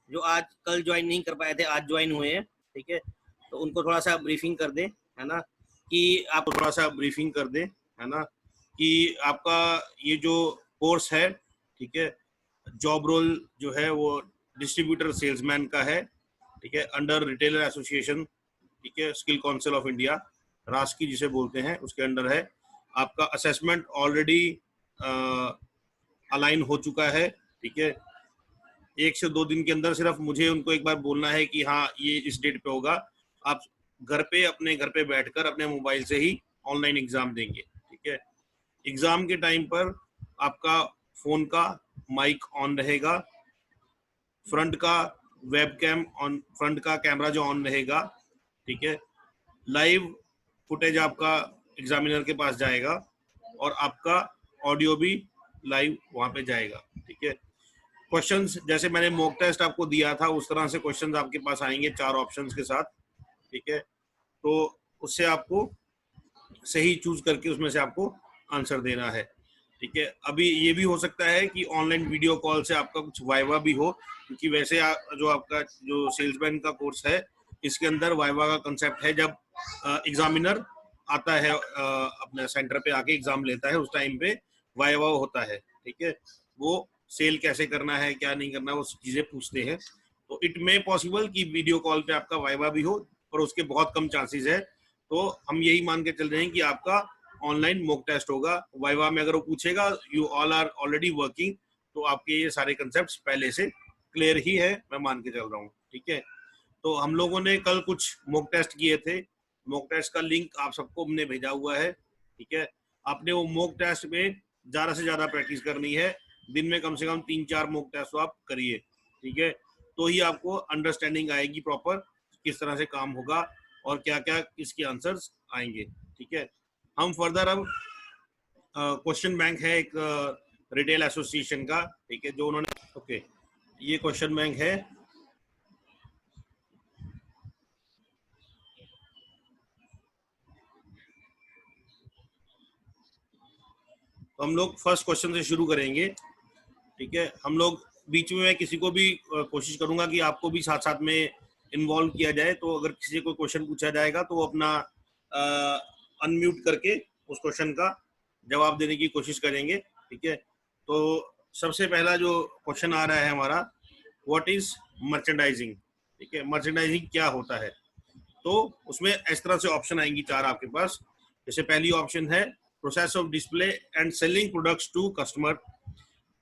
जो आज कल ज्वाइन नहीं कर पाए थे, आज ज्वाइन हुए हैं, ठीक है, तो उनको थोड़ा सा ब्रीफिंग कर दें, है ना, कि आप थोड़ा सा ब्रीफिंग कर दें, है ना, कि आपका ये जो कोर्स है, ठीक है, जॉब रोल जो है वो डिस्ट्रीब्यूटर सेल्समैन का है, ठीक है, अंडर रिटेलर एसोसिएशन, ठीक है, स्किल काउंसिल ऑफ इंडिया, रास्की जिसे बोलते हैं, उसके अंडर है। आपका असेसमेंट ऑलरेडी अलाइन हो चुका है, ठीक है। 1 से 2 दिन के अंदर सिर्फ मुझे उनको एक बार बोलना है कि हाँ ये इस डेट पे होगा। आप घर पे अपने घर पे बैठकर अपने मोबाइल से ही ऑनलाइन एग्जाम देंगे, ठीक है। एग्जाम के टाइम पर आपका फोन का माइक ऑन रहेगा, फ्रंट का वेबकैम ऑन, फ्रंट का कैमरा जो ऑन रहेगा, ठीक है। लाइव फुटेज आपका एग्जामिनर के पास जाएगा और आपका ऑडियो भी लाइव वहां पे जाएगा, ठीक है। क्वेश्चंस जैसे मैंने मॉक टेस्ट आपको दिया था उस तरह से क्वेश्चंस आपके पास आएंगे 4 ऑप्शंस के साथ, ठीक है। तो उससे आपको सही चूज करके उसमें से आपको आंसर देना है, ठीक है। अभी ये भी हो सकता है कि ऑनलाइन वीडियो कॉल से आपका कुछ वाइवा भी हो, क्योंकि वैसे जो आपका जो सेल्समैन का कोर्स है इसके अंदर वाइवा का कंसेप्ट है। जब एग्जामिनर आता है अपने सेंटर पे आके एग्जाम लेता है उस टाइम पे वाइवा होता है, ठीक है। वो सेल कैसे करना है क्या नहीं करना वो चीजें पूछते हैं। तो इट मे पॉसिबल कि वीडियो कॉल पे आपका वाइवा भी हो, पर उसके बहुत कम चांसेस है। तो हम यही मान के चल रहे हैं कि आपका ऑनलाइन मॉक टेस्ट होगा। वाइवा में अगर वो पूछेगा you all are already working, तो आपके ये सारे कंसेप्ट पहले से क्लियर ही है, मैं मान के चल रहा हूँ, ठीक है। तो हम लोगों ने कल कुछ मॉक टेस्ट किए थे, मॉक टेस्ट का लिंक आप सबको हमने भेजा हुआ है, ठीक है। आपने वो मॉक टेस्ट में ज्यादा से ज्यादा प्रैक्टिस करनी है, दिन में कम से कम 3-4 मॉक टेस्ट तो आप करिए, ठीक है। तो ही आपको अंडरस्टैंडिंग आएगी प्रॉपर किस तरह से काम होगा और क्या क्या इसके आंसर्स आएंगे, ठीक है। हम फर्दर अब क्वेश्चन बैंक है एक रिटेल एसोसिएशन का, ठीक है, जो उन्होंने ओके ये क्वेश्चन बैंक है। तो हम लोग फर्स्ट क्वेश्चन से शुरू करेंगे, ठीक है। हम लोग बीच में मैं किसी को भी कोशिश करूंगा कि आपको भी साथ साथ में इन्वॉल्व किया जाए। तो अगर किसी से कोई क्वेश्चन पूछा जाएगा तो वो अपना अनम्यूट करके उस क्वेश्चन का जवाब देने की कोशिश करेंगे, ठीक है। तो सबसे पहला जो क्वेश्चन आ रहा है हमारा, व्हाट इज मर्चेंडाइजिंग, ठीक है। मर्चेंडाइजिंग क्या होता है? तो उसमें इस तरह से ऑप्शन आएंगी 4 आपके पास। जैसे पहली ऑप्शन है process of display and selling products to customer,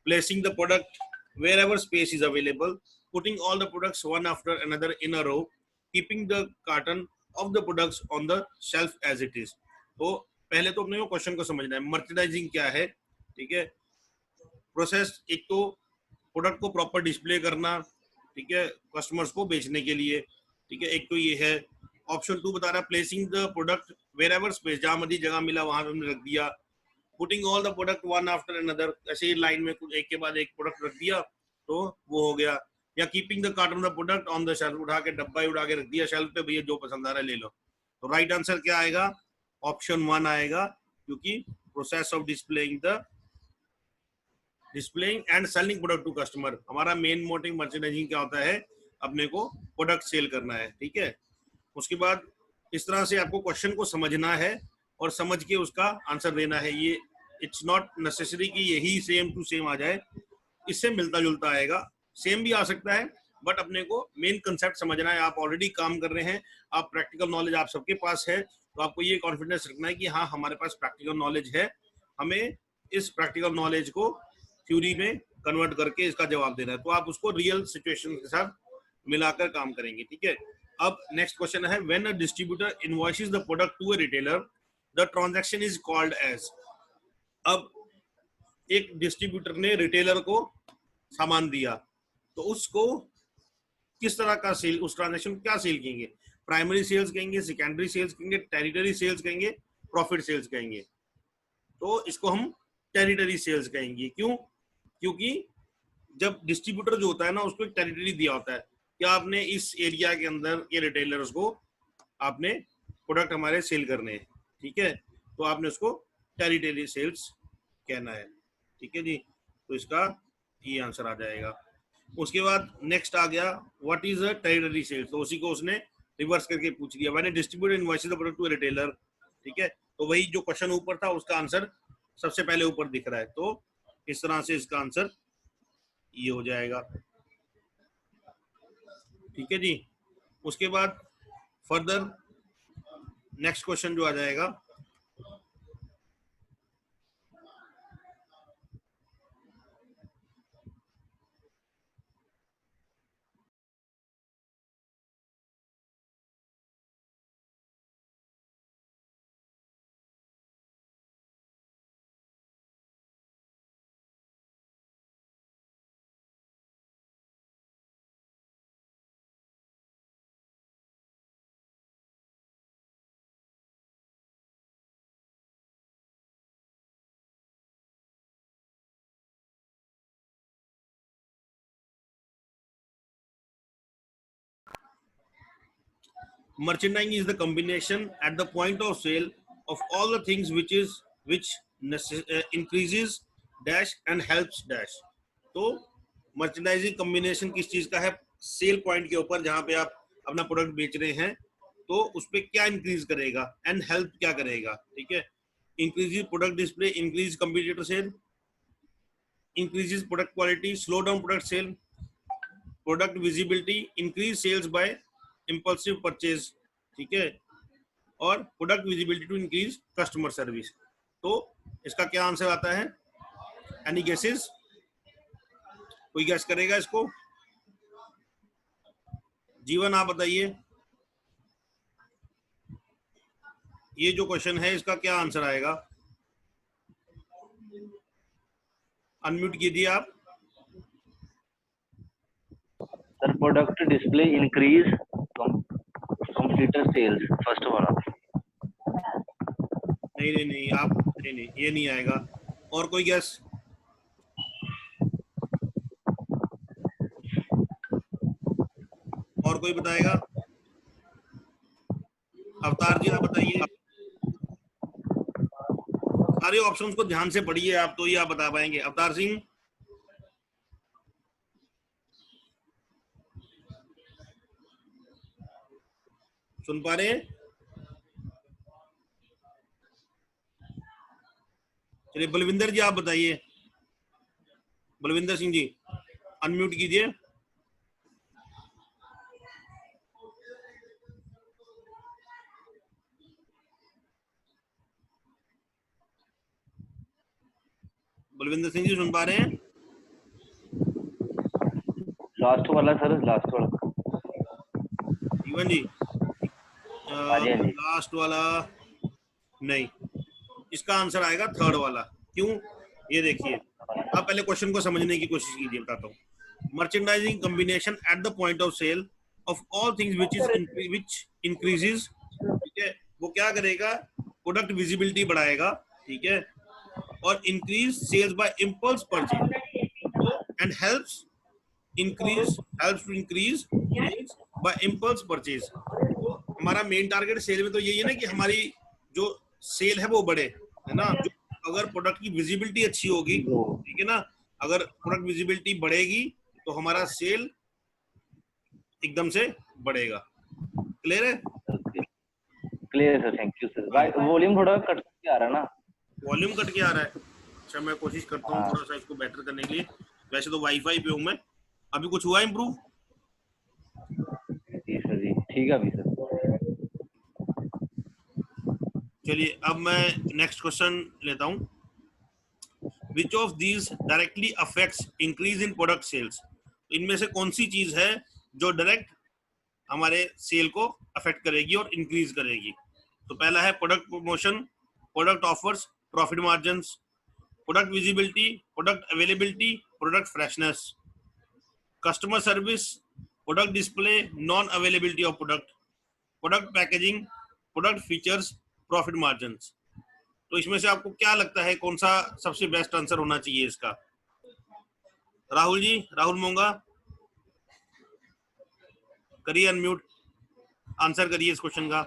placing the product wherever space is available, putting all the products one after another in a row, keeping the carton of the products on the shelf as it is। तो पहले तो अपने को question को समझना है, merchandising क्या है, ठीक है। प्रोसेस एक तो प्रोडक्ट को प्रॉपर डिस्प्ले करना, ठीक है, कस्टमर्स को बेचने के लिए, ठीक है, एक तो ये है। ऑप्शन 2 बता रहा है placing the product wherever space, जहां मर्जी जगह मिला वहां हमने रख दिया। Putting all the product one after another, ऐसे ही लाइन में कुछ एक के बाद एक प्रोडक्ट रख दिया तो वो हो गया। या keeping the carton the product on the shelf, उठा के डब्बा ही उठा के रख दिया शेल्फ पे, भैया जो पसंद आ रहा है ले लो। तो राइट आंसर क्या आएगा? ऑप्शन 1 आएगा, क्योंकि process of displaying and selling product to customer, हमारा मेन मोटिव मर्चेंडाइजिंग क्या होता है, अपने को प्रोडक्ट सेल करना है, ठीक है। उसके बाद इस तरह से आपको क्वेश्चन को समझना है और समझ के उसका आंसर देना है। ये इट्स नॉट नेसेसरी कि यही सेम टू सेम आ जाए, इससे मिलता जुलता आएगा, सेम भी आ सकता है, बट अपने को मेन कंसेप्ट समझना है। आप ऑलरेडी काम कर रहे हैं, आप प्रैक्टिकल नॉलेज आप सबके पास है, तो आपको ये कॉन्फिडेंस रखना है कि हाँ हमारे पास प्रैक्टिकल नॉलेज है, हमें इस प्रैक्टिकल नॉलेज को थ्योरी में कन्वर्ट करके इसका जवाब देना है। तो आप उसको रियल सिचुएशन के साथ मिलाकर काम करेंगे, ठीक है। अब नेक्स्ट क्वेश्चन है, when a distributor invoices the product to a retailer, the transaction is called as. अब एक डिस्ट्रीब्यूटर ने रिटेलर को सामान दिया, तो उसको किस तरह का सेल, उस ट्रांजैक्शन क्या सेल कहेंगे? प्राइमरी सेल्स कहेंगे, सेकेंडरी सेल्स कहेंगे, टेरिटरी सेल्स कहेंगे, प्रॉफिट सेल्स कहेंगे? तो इसको हम टेरिटरी सेल्स कहेंगे। क्यों? क्योंकि जब डिस्ट्रीब्यूटर जो होता है ना, उसको एक टेरिटरी दिया होता है कि आपने इस एरिया के अंदर के रिटेलर्स को आपने प्रोडक्ट हमारे सेल करने हैं, ठीक है। तो आपने उसको टेरिटरी सेल्स कहना है, ठीक है जी। तो इसका ये आंसर आ जाएगा। उसके बाद नेक्स्ट आ गया what is a territory sales, तो उसी को उसने रिवर्स करके पूछ लिया, मैंने distributed invoices of product to retailer. ठीक है, तो वही जो क्वेश्चन ऊपर था उसका आंसर सबसे पहले ऊपर दिख रहा है, तो इस तरह से इसका आंसर ये हो जाएगा। ठीक है जी, उसके बाद फर्दर नेक्स्ट क्वेश्चन जो आ जाएगा, merchandising is the combination at the point of sale of all the things which increases dash and helps dash। तो मर्चेंडाइजिंग कॉम्बिनेशन किस चीज का है, सेल पॉइंट के ऊपर जहां पे आप अपना प्रोडक्ट बेच रहे हैं, तो उस पर क्या इंक्रीज करेगा एंड हेल्प क्या करेगा। ठीक है, increase product display, increase competitor sale, increases product quality, slow down product sale, product visibility, increase sales by impulsive purchase. ठीक है, और product visibility to increase customer service. तो इसका क्या आंसर आता है, एनी गेसेस, कोई गैस करेगा इसको? जीवन आप बताइए, ये जो क्वेश्चन है इसका क्या आंसर आएगा? अनम्यूट कीजिए आप। Sir product display increase computer sales, first वाला। नहीं नहीं नहीं, आप नहीं नहीं, ये नहीं आएगा। और कोई गैस? और कोई बताएगा? अवतार जी आप बताइए, सारे ऑप्शंस को ध्यान से पढ़िए आप, तो ये आप बता पाएंगे। अवतार सिंह, सुन पा रहे हैं? चलिए बलविंदर जी आप बताइए, बलविंदर सिंह जी अनम्यूट कीजिए। बलविंदर सिंह जी सुन पा रहे हैं? लास्ट वाला सर, लास्ट वाला। जीवन जी हाँ जी, हाँ जी। लास्ट वाला नहीं, इसका आंसर आएगा थर्ड वाला। क्यों, ये देखिए, आप पहले क्वेश्चन को समझने की कोशिश कीजिए, बताता हूँ। Merchandising combination at the point of sale of all things which increases. ठीक है, वो क्या करेगा, प्रोडक्ट विजिबिलिटी बढ़ाएगा। ठीक है, और increase sales by impulse purchase, and helps to increase sales by impulse purchase. तो हमारा मेन टारगेट सेल में तो यही है ना कि हमारी जो सेल है वो बढ़े, है ना। जो अगर प्रोडक्ट की विजिबिलिटी अच्छी होगी, ठीक है ना, अगर प्रोडक्ट विजिबिलिटी बढ़ेगी तो हमारा सेल एकदम से बढ़ेगा। क्लियर है? Clear sir, thank you sir. भाई वॉल्यूम थोड़ा कट के आ रहा है ना। वॉल्यूम कट के आ रहा है? अच्छा, मैं कोशिश करता हूँ हाँ थोड़ा सा इसको बेटर करने के लिए। वैसे तो वाईफाई पे हूँ मैं। अभी कुछ हुआ इम्प्रूव? जी सर, जी ठीक है अभी सर। चलिए अब मैं नेक्स्ट क्वेश्चन लेता हूँ। Which of these directly affects increase in product sales, इनमें से कौन सी चीज है जो डायरेक्ट हमारे सेल को अफेक्ट करेगी और इंक्रीज करेगी? तो पहला है product promotion, product offers, profit margin, product visibility, product availability, product freshness, customer service, product display, non availability of product, product packaging, product features, profit margin. तो इसमें से आपको क्या लगता है कौन सा सबसे बेस्ट आंसर होना चाहिए इसका? राहुल जी, राहुल मोंगा करिए अनम्यूट, आंसर करिए इस क्वेश्चन का।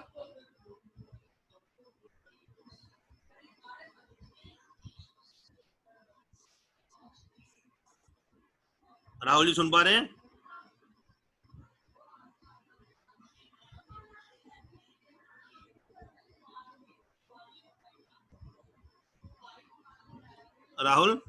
राहुल जी सुन पा रहे हैं? राहुल?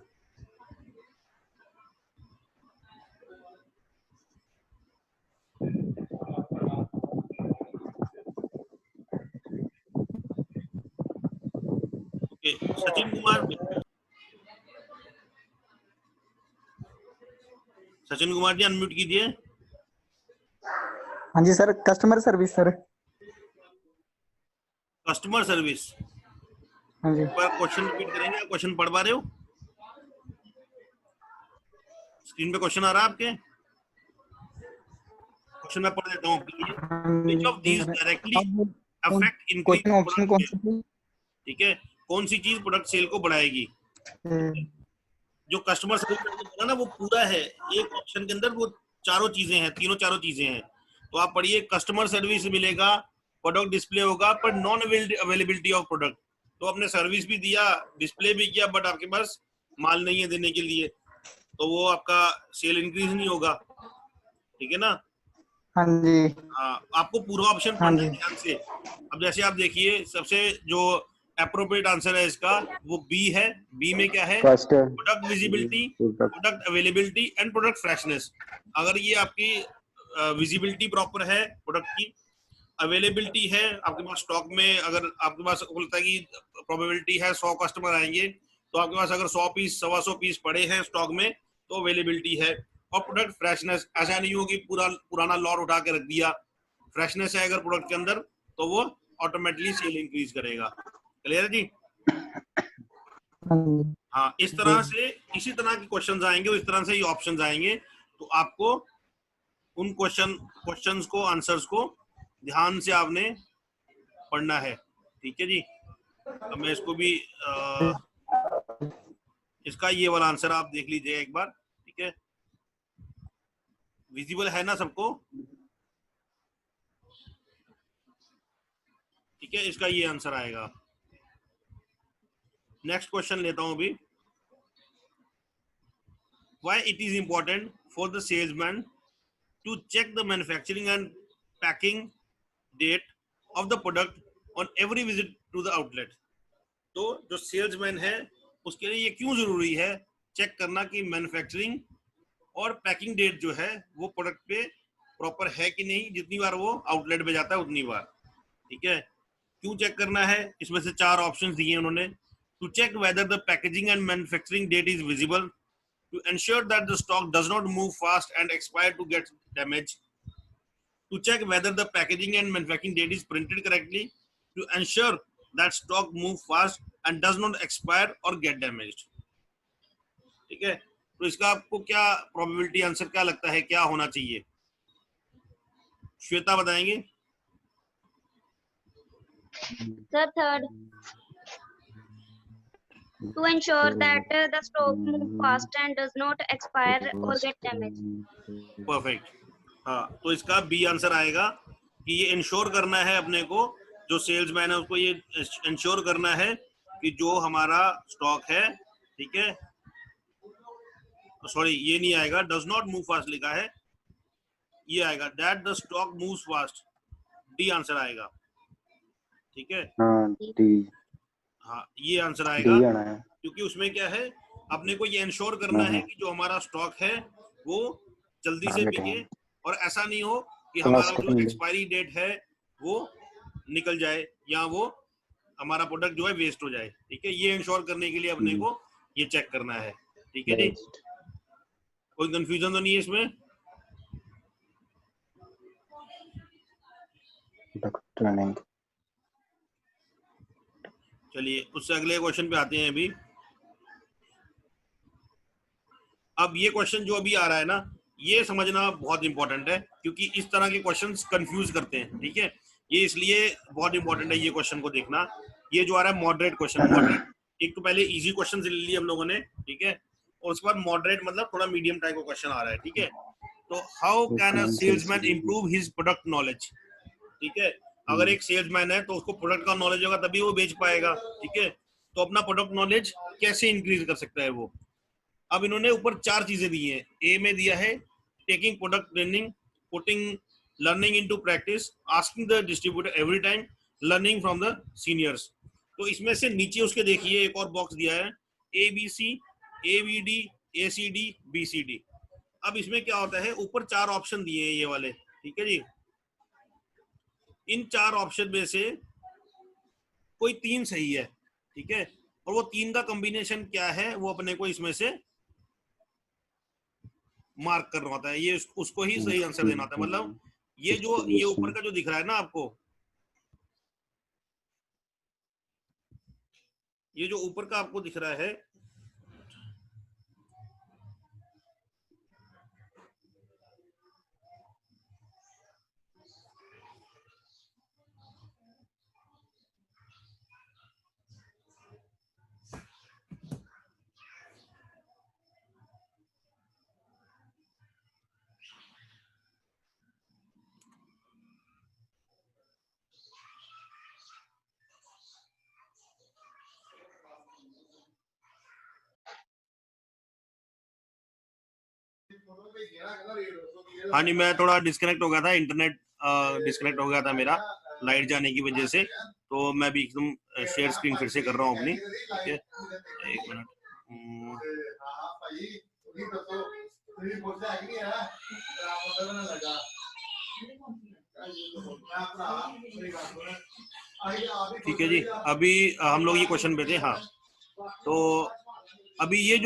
ओके, सचिन कुमार, सचिन कुमार जी अनम्यूट कीजिए। हाँ जी sir, customer service sir. Customer service हाँ जी। पर क्वेश्चन रिपीट करेंगे? आप क्वेश्चन पढ़ पा रहे हो? स्क्रीन पे क्वेश्चन आ रहा है आपके? क्वेश्चन मैं पढ़ देता हूँ। Which of these directly अब affect increase question option product कौन sale? सी थी? ठीक है, कौन सी चीज प्रोडक्ट सेल को बढ़ाएगी? हम्म, जो कस्टमर सर्विस बोला ना वो पूरा है, एक ऑप्शन के अंदर वो चारों चीजें हैं, चारों चीजें हैं। तो आप पढ़िए, कस्टमर सर्विस मिलेगा, प्रोडक्ट डिस्प्ले होगा, पर नॉन अवेलेबिलिटी ऑफ प्रोडक्ट। तो आपने सर्विस भी दिया, डिस्प्ले भी किया, बट आपके पास माल नहीं है देने के लिए, तो वो आपका सेल इंक्रीज नहीं होगा। ठीक है ना? हाँ जी। हाँ, आपको पूरा ऑप्शन हाँ पढ़ना है जी। ध्यान से। अब जैसे आप देखिए, सबसे जो अप्रोप्रिएट आंसर है इसका वो बी है। बी में क्या है? First product visibility, product product availability and product freshness. अगर ये आपकी विजिबिलिटी प्रॉपर है प्रोडक्ट की, अवेलेबिलिटी है आपके पास स्टॉक में, अगर आपके पास बोलता है कि प्रोबेबिलिटी है 100 कस्टमर आएंगे, तो आपके पास अगर 100 पीस 125 पीस पड़े हैं स्टॉक में, तो अवेलेबिलिटी है। और प्रोडक्ट फ्रेशनेस, ऐसा नहीं हो कि पूरा पुराना लॉट उठा के रख दिया। फ्रेशनेस है अगर प्रोडक्ट के अंदर, तो वो ऑटोमेटिकली सेल इंक्रीज करेगा। क्लियर है जी? हाँ जी। हाँ, इस तरह से, इसी तरह के क्वेश्चंस आएंगे और इस तरह से ये ऑप्शंस आएंगे। तो आपको उन क्वेश्चंस को, आंसर्स को ध्यान से आपने पढ़ना है। ठीक है जी? अब मैं इसको भी इसका ये वाला आंसर आप देख लीजिए एक बार। ठीक है, विजिबल है ना सबको? ठीक है, इसका ये आंसर आएगा। नेक्स्ट क्वेश्चन लेता हूं अभी। Why it is important for the salesman to check the manufacturing and packing date of the product on every visit to the outlet? तो जो सेल्समैन है उसके लिए ये क्यों जरूरी है चेक करना कि मैन्युफैक्चरिंग और पैकिंग डेट जो है वो प्रोडक्ट पे प्रॉपर है कि नहीं, जितनी बार वो आउटलेट पे जाता है उतनी बार। ठीक है, क्यों चेक करना है? इसमें से 4 ऑप्शंस दिए उन्होंने। To check whether the packaging and manufacturing date is visible, to ensure that the stock does not move fast and expire to get damaged, to check whether the packaging and manufacturing date is printed correctly, to ensure that stock move fast and does not expire or get damaged. ठीक है, तो इसका आपको क्या probability answer क्या लगता है, क्या होना चाहिए? श्वेता बताएंगे। Sir, third, to ensure that the stock move fast and does not expire or get damaged. Perfect. हाँ, तो इसका बी आंसर आएगा कि ये इंश्योर करना है अपने को, जो सेल्समैन है उसको ये इंश्योर करना है कि जो हमारा स्टॉक है, ठीक है, सॉरी ये नहीं आएगा, डज नॉट मूव फास्ट लिखा है, ये आएगा that the stock moves fast. D answer आएगा। ठीक है, हाँ ये आंसर आएगा, क्योंकि उसमें क्या है, अपने को ये इंश्योर करना है कि जो हमारा स्टॉक है वो जल्दी से बिके, और ऐसा नहीं हो कि हमारा जो एक्सपायरी डेट है वो निकल जाए या वो हमारा प्रोडक्ट जो है वेस्ट हो जाए। ठीक है, ये इंश्योर करने के लिए अपने को ये चेक करना है। ठीक है जी, कोई कंफ्यूजन तो नहीं है इसमें? चलिए उससे अगले क्वेश्चन पे आते हैं अभी। अब ये क्वेश्चन जो अभी आ रहा है ना, ये समझना बहुत इंपॉर्टेंट है, क्योंकि इस तरह के क्वेश्चंस कंफ्यूज करते हैं। ठीक है, ये इसलिए बहुत इंपॉर्टेंट है ये क्वेश्चन को देखना। ये जो आ रहा है मॉडरेट क्वेश्चन, मॉडरेट, एक तो पहले इजी क्वेश्चन ले लिए हम लोगों ने, ठीक है, और उसके बाद मॉडरेट मतलब थोड़ा मीडियम टाइप का क्वेश्चन आ रहा है। ठीक है, तो how can a salesman improve his product knowledge? ठीक है, अगर एक सेल्समैन है तो उसको प्रोडक्ट का नॉलेज होगा तभी वो बेच पाएगा। ठीक है, तो अपना प्रोडक्ट नॉलेज कैसे इंक्रीज कर सकता है वो? अब इन्होंने ऊपर 4 चीजें दी हैं। ए में दिया है taking product training, putting learning into practice, asking the distributor every time, learning from the seniors. तो इसमें से नीचे उसके देखिए एक और बॉक्स दिया है ABC, ABD, ACD, BCD। अब इसमें क्या होता है, ऊपर 4 ऑप्शन दिए हैं ये वाले, ठीक है जी। इन 4 ऑप्शन में से कोई 3 सही है, ठीक है, और वो 3 का कॉम्बिनेशन क्या है वो अपने को इसमें से मार्क करना होता है, ये उसको ही सही आंसर देना होता है। मतलब ये ऊपर का जो दिख रहा है ना आपको, ये जो ऊपर का आपको दिख रहा है, हाँ जी, मैं थोड़ा डिस्कनेक्ट हो गया था, इंटरनेट डिस्कनेक्ट हो गया था मेरा लाइट जाने की वजह से, तो मैं भी एकदम शेयर स्क्रीन फिर से कर रहा हूँ अपनी, ठीक है, एक मिनट। ठीक है जी, अभी हम लोग ये क्वेश्चन पे थे। हाँ, तो अभी ये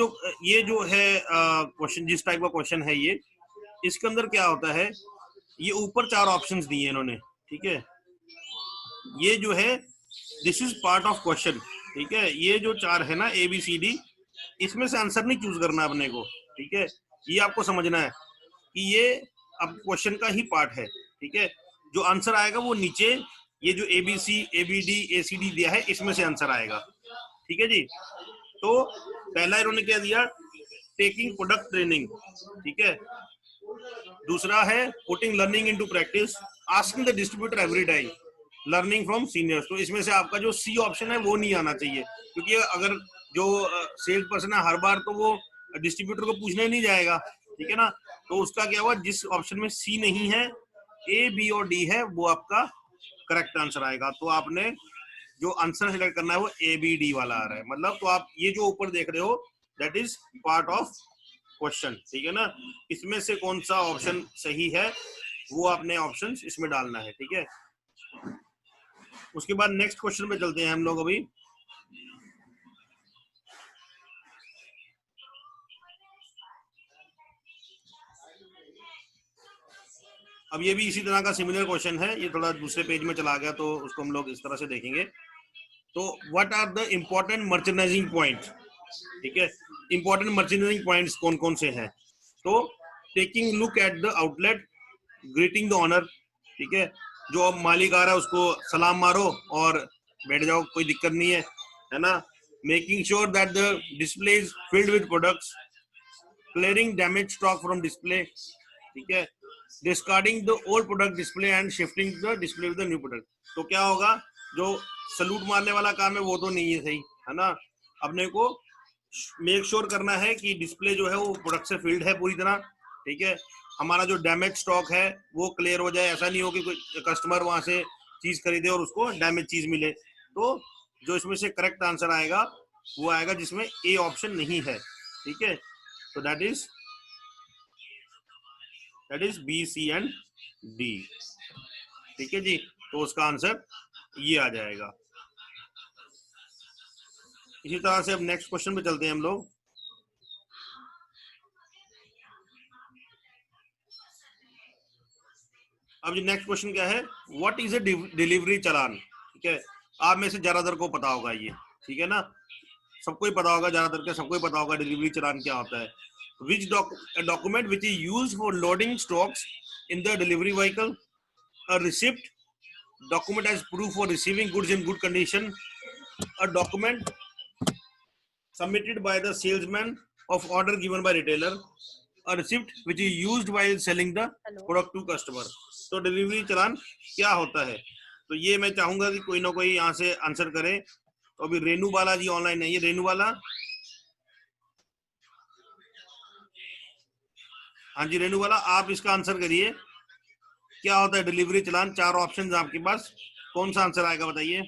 जो है क्वेश्चन, जिस टाइप का क्वेश्चन है ये, इसके अंदर क्या होता है, ये ऊपर 4 ऑप्शंस दिए इन्होंने, ठीक है, ये जो है this is part of question, ठीक है, ये जो 4 है ना ABCD, इसमें से आंसर नहीं चूज करना अपने को, ठीक है, ये आपको समझना है कि ये अब क्वेश्चन का ही पार्ट है, ठीक है, जो आंसर आएगा वो नीचे ये जो ABC, ABD, ACD दिया है इसमें से आंसर आएगा, ठीक है जी। तो पहला इन्होंने क्या दिया, टेकिंग प्रोडक्ट ट्रेनिंग, ठीक है, दूसरा है putting learning into practice, asking the distributor every time, learning from seniors. तो इसमें से आपका जो C ऑप्शन है वो नहीं आना चाहिए, क्योंकि अगर जो सेल्स पर्सन है हर बार तो वो डिस्ट्रीब्यूटर को पूछने नहीं जाएगा, ठीक है ना, तो उसका क्या हुआ, जिस ऑप्शन में C नहीं है, A, B और D है, वो आपका करेक्ट आंसर आएगा। तो आपने जो आंसर सिलेक्ट करना है वो ABD वाला आ रहा है, मतलब तो आप ये जो ऊपर देख रहे हो that is part of question, ठीक है ना, इसमें से कौन सा ऑप्शन सही है वो आपने ऑप्शन इसमें डालना है, ठीक है। उसके बाद नेक्स्ट क्वेश्चन पे चलते हैं हम लोग अभी। अब ये भी इसी तरह का सिमिलर क्वेश्चन है, ये थोड़ा दूसरे पेज में चला गया तो उसको हम लोग इस तरह से देखेंगे। तो what are the important merchandising point, ठीक है, इंपॉर्टेंट मर्चेंडाइजिंग पॉइंट्स कौन कौन से हैं, तो taking look at the outlet, greeting the owner, ठीक है, जो मालिक आ रहा है उसको सलाम मारो और बैठ जाओ, कोई दिक्कत नहीं है ना, making sure that the display is filled with products, clearing damage stock from display, ठीक है, discarding the old product display and shifting the display with the new product. तो क्या होगा, जो सलूट मारने वाला काम है वो तो नहीं है सही, है ना, अपने को मेक श्योर करना है कि डिस्प्ले जो है वो प्रोडक्ट से फिल्ड है पूरी तरह, ठीक है, हमारा जो डैमेज स्टॉक है वो क्लियर हो जाए, ऐसा नहीं हो कि कोई कस्टमर वहां से चीज खरीदे और उसको डैमेज चीज मिले। तो जो इसमें से करेक्ट आंसर आएगा वो आएगा जिसमें A ऑप्शन नहीं है, ठीक है, तो that is B, C and D, ठीक है जी, तो उसका आंसर ये आ जाएगा। इसी तरह से अब नेक्स्ट क्वेश्चन पे चलते हैं हम लोग। अब जो नेक्स्ट क्वेश्चन क्या है, व्हाट इज ए डिलीवरी चालान, ठीक है, आप में से ज्यादातर को पता होगा ये, ठीक है ना, सबको ही पता होगा, ज्यादातर के सबको ही पता होगा डिलीवरी चालान क्या होता है। Which document which is used for loading stocks in the delivery vehicle, a receipt, document as proof for receiving goods in good condition, a document submitted by the salesman of order given by retailer, a receipt which is used while selling the product to customer। तो delivery चालान क्या होता है, तो ये मैं चाहूंगा कि कोई ना कोई यहाँ से आंसर करे। तो अभी रेनू बाला जी ऑनलाइन है, ये रेनू बाला, हाँ जी रेनू वाला, आप इसका आंसर करिए, क्या होता है डिलीवरी चालान? 4 ऑप्शंस आपके पास, कौन सा आंसर आएगा बताइए।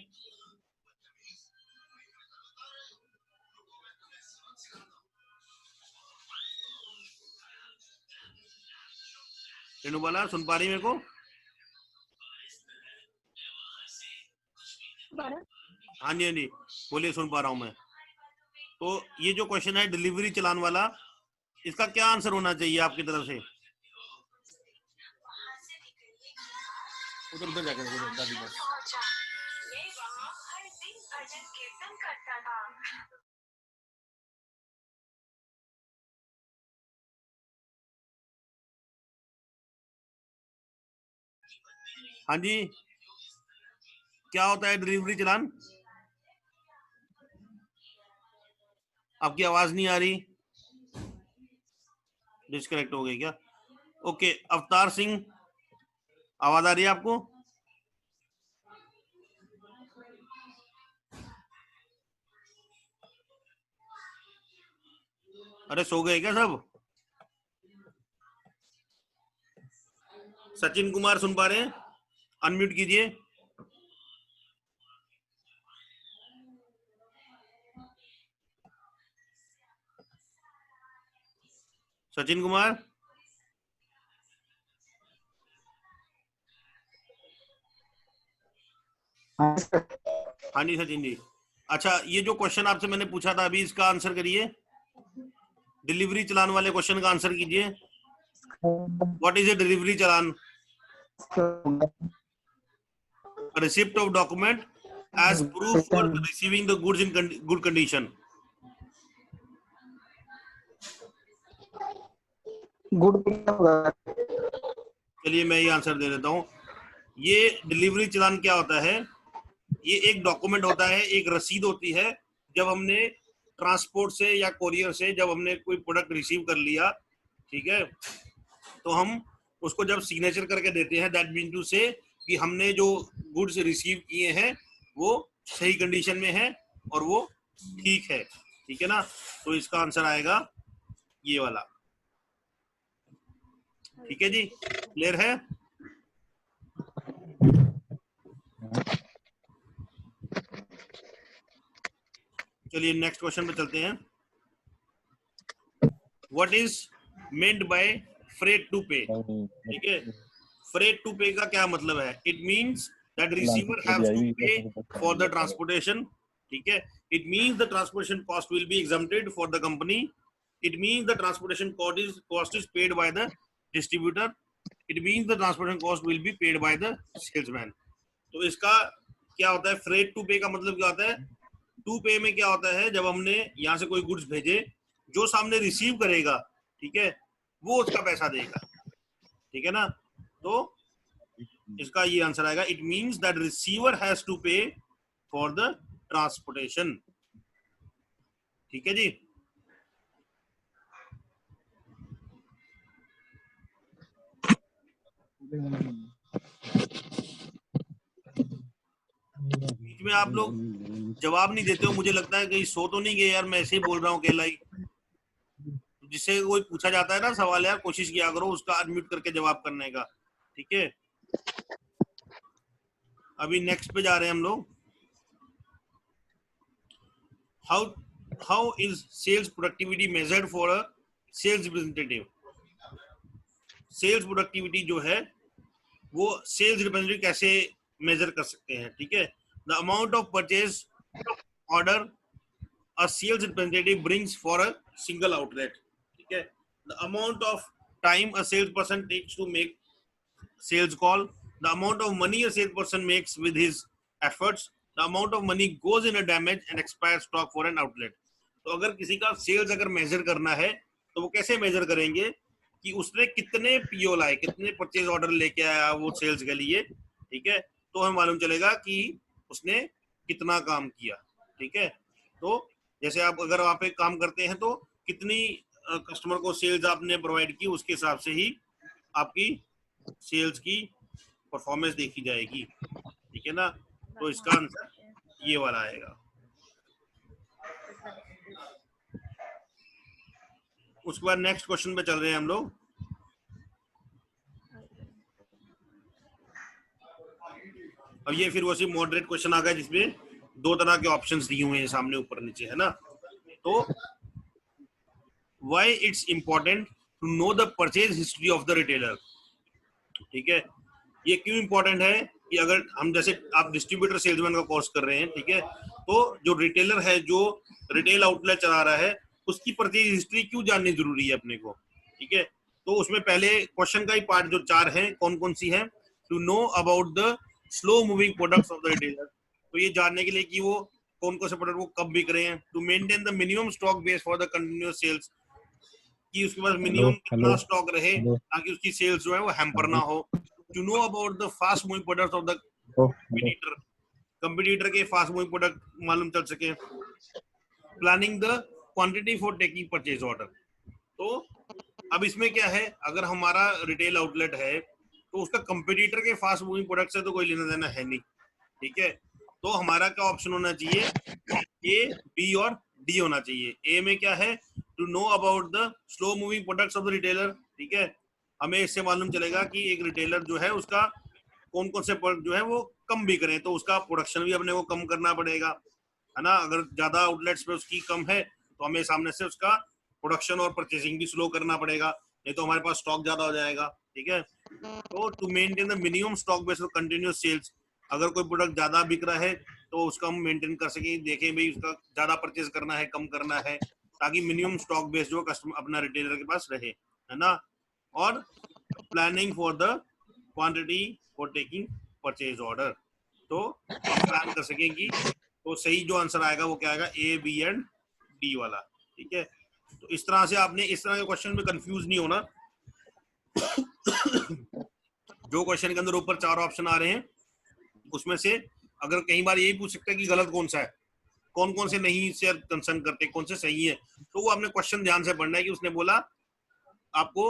रेनू वाला सुन पा रही मेरे को? हाँ जी हाँ जी बोलिए, सुन पा रहा हूँ मैं। तो ये जो क्वेश्चन है डिलीवरी चालान वाला, इसका क्या आंसर होना चाहिए आपकी तरफ से? उधर उधर जाकर उधर दादी पास। हाँ जी, क्या होता है डिलीवरी चालान? आपकी आवाज नहीं आ रही, डिस्कनेक्ट हो गई क्या? ओके, अवतार सिंह, आवाज आ रही है आपको? अरे सो गए क्या सब? सचिन कुमार सुन पा रहे हैं? अनम्यूट कीजिए। सचिन कुमार। हाँ सर। हाँ जी सचिन जी। अच्छा, ये जो क्वेश्चन आपसे मैंने पूछा था अभी, इसका आंसर करिए। डिलीवरी चालान वाले क्वेश्चन का आंसर कीजिए। What is a delivery challan? Receipt of document as proof for receiving the goods in good condition. Good. चलिए मैं ये आंसर दे देता हूँ। ये डिलीवरी चालान क्या होता है? ये एक डॉक्यूमेंट होता है, एक रसीद होती है। जब हमने ट्रांसपोर्ट से या कोरियर से जब हमने कोई प्रोडक्ट रिसीव कर लिया, ठीक है, तो हम उसको जब सिग्नेचर करके देते हैं, दैट मीन टू से कि हमने जो गुड्स रिसीव किए हैं वो सही कंडीशन में है और वो ठीक है, ठीक है ना? तो इसका आंसर आएगा ये वाला। ठीक है जी, क्लियर है? चलिए नेक्स्ट क्वेश्चन पे चलते हैं। What is meant by freight to pay? ठीक है, फ्रेट टू पे का क्या मतलब है? It means that receiver haves to pay for the transportation. ठीक है, it means the transportation cost will be exempted for the company. It means the transportation cost is paid by the distributor. It means the transportation cost will be paid by the salesman. तो इसका क्या होता है? Freight to पे का मतलब क्या होता है? टू पे में क्या होता है, जब हमने यहाँ से कोई गुड्स भेजे, जो सामने रिसीव करेगा, ठीक है, वो उसका पैसा देगा। ठीक है ना? तो इसका ये आंसर आएगा, it means that receiver has to pay for the transportation. ठीक है जी। बीच में आप लोग जवाब नहीं देते हो, मुझे लगता है कहीं सो तो नहीं गए यार, मैं ऐसे ही बोल रहा हूँ अकेला ही। जिससे कोई पूछा जाता है ना सवाल, यार कोशिश किया करो उसका अनम्यूट करके जवाब करने का। ठीक है, अभी नेक्स्ट पे जा रहे हैं हम लोग। How is sales productivity measured for a sales representative? Sales productivity जो है वो सेल्स रिप्रेजेंटेटिव कैसे मेजर कर सकते हैं? ठीक है, the amount of purchase order a sales representative brings for a single outlet. ठीक है, the amount of time a salesperson takes to make sales call, the amount of money a salesperson makes with his efforts, the amount of money goes in a damaged and expired stock for an outlet. तो अगर किसी का sales अगर major करना है तो वो कैसे मेजर करेंगे कि उसने कितने पीओ लाए, कितने परचेज ऑर्डर लेके आया वो सेल्स के लिए। ठीक है, तो हमें मालूम चलेगा कि उसने कितना काम किया। ठीक है, तो जैसे आप अगर आप एक काम करते हैं तो कितनी कस्टमर को सेल्स आपने प्रोवाइड की, उसके हिसाब से ही आपकी सेल्स की परफॉर्मेंस देखी जाएगी। ठीक है ना? तो इसका आंसर ये वाला आएगा। उसके बाद नेक्स्ट क्वेश्चन पे चल रहे हैं हम लोग। अब ये फिर वैसे मॉडरेट क्वेश्चन आ गया जिसमें दो तरह के ऑप्शंस दिए हुए हैं सामने ऊपर नीचे, है ना। तो why it's important to know the purchase history of the retailer, ठीक है। ये क्यों इंपॉर्टेंट है कि अगर हम जैसे आप डिस्ट्रीब्यूटर सेल्समैन का कोर्स कर रहे हैं, ठीक है, तो जो रिटेलर है, जो रिटेल आउटलेट चला रहा है, उसकी परचेज हिस्ट्री क्यों जाननी जरूरी है अपने को, ठीक है। तो उसमें पहले क्वेश्चन का ही पार्ट जो 4 है, कौन कौन सी है, to know about the slow moving products of the retailer, तो ये जानने के लिए कि वो कौन कौन से प्रोडक्ट वो कब बिक रहे हैं। To maintain the minimum stock base for the continuous sales, कि उसके पास मिनिमम कितना स्टॉक रहे ताकि उसकी सेल्स जो है वो हैम्पर ना हो। To know about the fast moving products of the competitor, competitor के फास्ट मूविंग प्रोडक्ट मालूम चल सके। Planning the quantity for taking purchase order, तो अब इसमें क्या है, अगर हमारा रिटेल आउटलेट है तो उसका कंपटीटर के फास्ट मूविंग प्रोडक्ट से तो कोई लेना देना है नहीं, ठीक है। तो हमारा क्या ऑप्शन होना चाहिए, ए, बी और डी होना चाहिए। ए में क्या है, to know about the slow moving products of the retailer, ठीक है। हमें इससे मालूम चलेगा कि एक रिटेलर जो है उसका कौन कौन से प्रोडक्ट जो है वो कम बिक रहे हैं, तो उसका प्रोडक्शन भी अपने को कम करना पड़ेगा, है ना। अगर ज्यादा आउटलेट्स पे उसकी कम है तो हमें सामने से उसका प्रोडक्शन और परचेसिंग भी स्लो करना पड़ेगा, नहीं तो हमारे पास स्टॉक ज्यादा हो जाएगा, ठीक है। तो to maintain the minimum stock base for continuous sales, अगर कोई प्रोडक्ट ज्यादा बिक रहा है तो उसका हम मेंटेन कर सके, देखें भाई उसका ज्यादा परचेज करना है, कम करना है, ताकि मिनिमम स्टॉक बेस जो कस्टमर अपना रिटेलर के पास रहे, है ना। और planning for the quantity for taking purchase order, तो प्लान कर सकेंगी। तो सही जो आंसर आएगा वो क्या आएगा, ए, बी एंड डी वाला, ठीक है। तो इस तरह से आपने इस तरह के क्वेश्चन में कंफ्यूज नहीं होना। जो क्वेश्चन के अंदर ऊपर 4 ऑप्शन आ रहे हैं उसमें से अगर कई बार यही पूछ सकता है कि गलत कौन सा है, कौन कौन से नहीं से कंसर्न करते, कौन से सही है, तो वो आपने क्वेश्चन ध्यान से पढ़ना है कि उसने बोला आपको